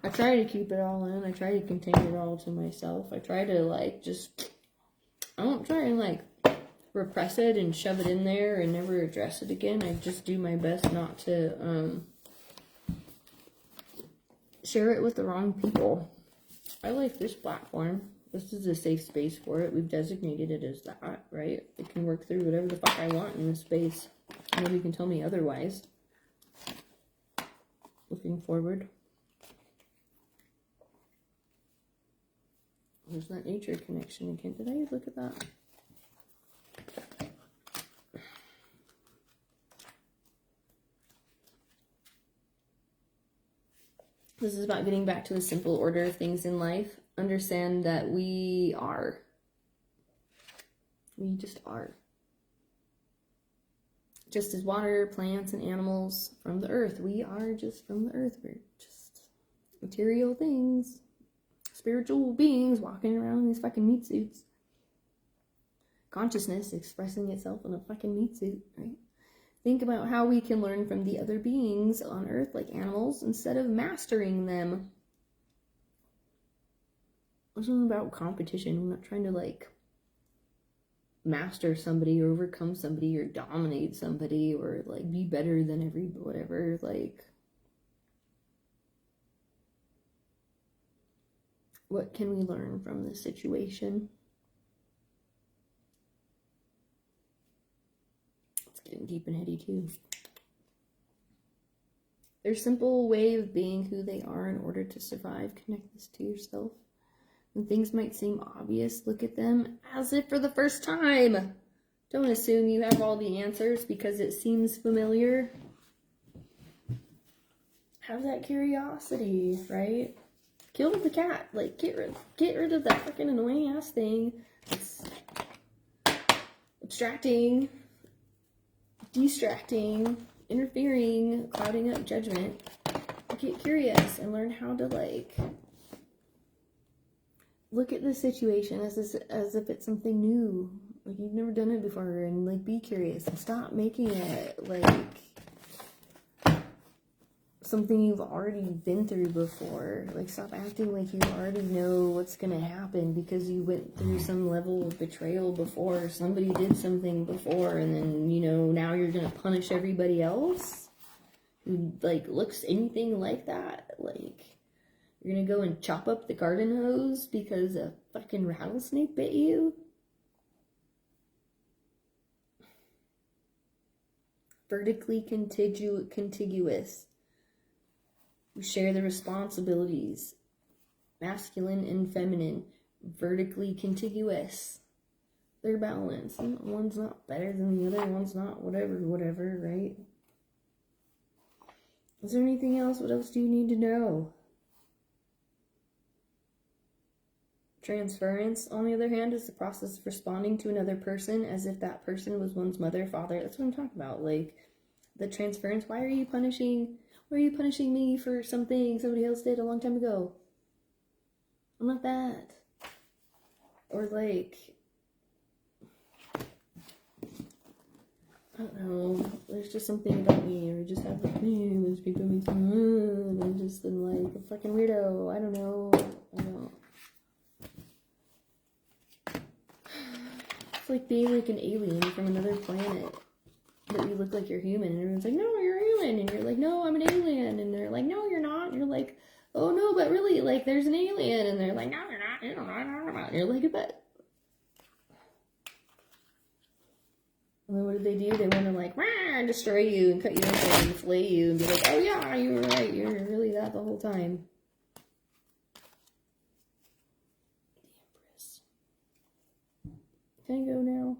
Speaker 1: I try to keep it all in. I try to contain it all to myself. I try to like I don't try and like repress it and shove it in there and never address it again. I just do my best not to share it with the wrong people. I like this platform. This is a safe space for it. We've designated it as that, right? I can work through whatever the fuck I want in this space. Nobody can tell me otherwise. Looking forward. There's that nature connection again. Did I look at that? This is about getting back to the simple order of things in life. Understand that we are. We just are. Just as water, plants, and animals from the earth. We are just from the earth. We're just material things. Spiritual beings walking around in these fucking meat suits. Consciousness expressing itself in a fucking meat suit, right? Think about how we can learn from the other beings on Earth, like animals, instead of mastering them. This isn't about competition. We're not trying to, like, master somebody or overcome somebody or dominate somebody or, like, be better than whatever, like... What can we learn from this situation? It's getting deep and heady too. There's a simple way of being who they are in order to survive. Connect this to yourself. When things might seem obvious, look at them as if for the first time. Don't assume you have all the answers because it seems familiar. Have that curiosity, right? Kill the cat. Like, get rid of that fucking annoying ass thing. It's abstracting, distracting, interfering, clouding up judgment. Get curious and learn how to, like, look at this situation as if it's something new. Like, you've never done it before, and, like, be curious and stop making it, like, something you've already been through before. Like, stop acting like you already know what's gonna happen because you went through some level of betrayal before, somebody did something before, and then, you know, now you're gonna punish everybody else who, like, looks anything like that. Like, you're gonna go and chop up the garden hose because a fucking rattlesnake bit you? Vertically contiguous. We share the responsibilities. Masculine and feminine. Vertically contiguous. They're balanced. One's not better than the other. One's not whatever, right? Is there anything else? What else do you need to know? Transference, on the other hand, is the process of responding to another person as if that person was one's mother, father. That's what I'm talking about. Like, the transference. Why are you punishing me for something somebody else did a long time ago? I'm not that. Or, like, I don't know, there's just something about me, or just have like me, those people make me, I'm just like a fucking weirdo. I don't know. It's like being like an alien from another planet, but you look like you're human, and everyone's like, no, you're alien, and you're like, no, I'm an alien, and they're like, no, you're not, and you're like, oh no, but really, like, there's an alien, and they're like, no, you're not, you don't know, and you're like, but. And then what do? They want to, like, destroy you and cut you open and flay you and be like, oh yeah, you were right, you're really that the whole time. The Empress. Can I go now?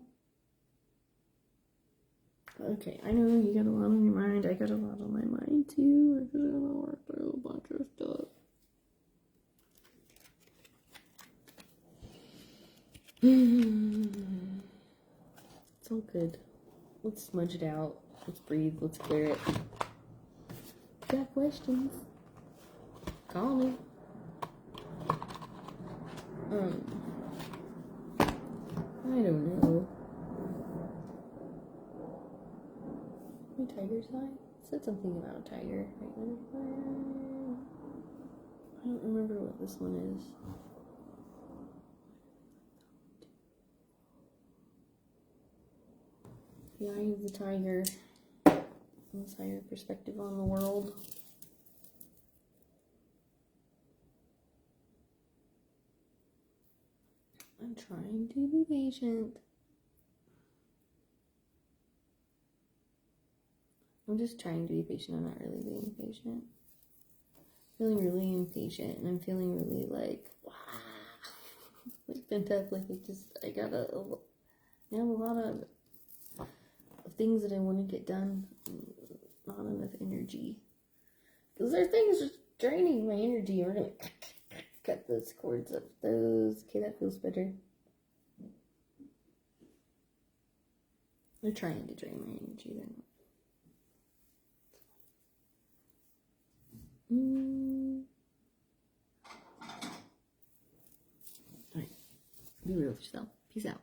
Speaker 1: Okay, I know you got a lot on your mind. I got a lot on my mind too. I just gotta work through a bunch of stuff. It's all good. Let's smudge it out. Let's breathe. Let's clear it. If you got questions, call me. I don't know. My tiger sign? Said something about a tiger. I don't remember what this one is. The eye of the tiger. Insider perspective on the world. I'm trying to be patient. I'm just trying to be patient. I'm not really being patient. I'm feeling really impatient, and I'm feeling really like, wow. Like pent up. Like I have a lot of things that I want to get done. Not enough energy. Because there are things just draining my energy. We're going to cut those cords up. Those. Okay, that feels better. They're trying to drain my energy. They're not. Alright. Be real with yourself. Peace out.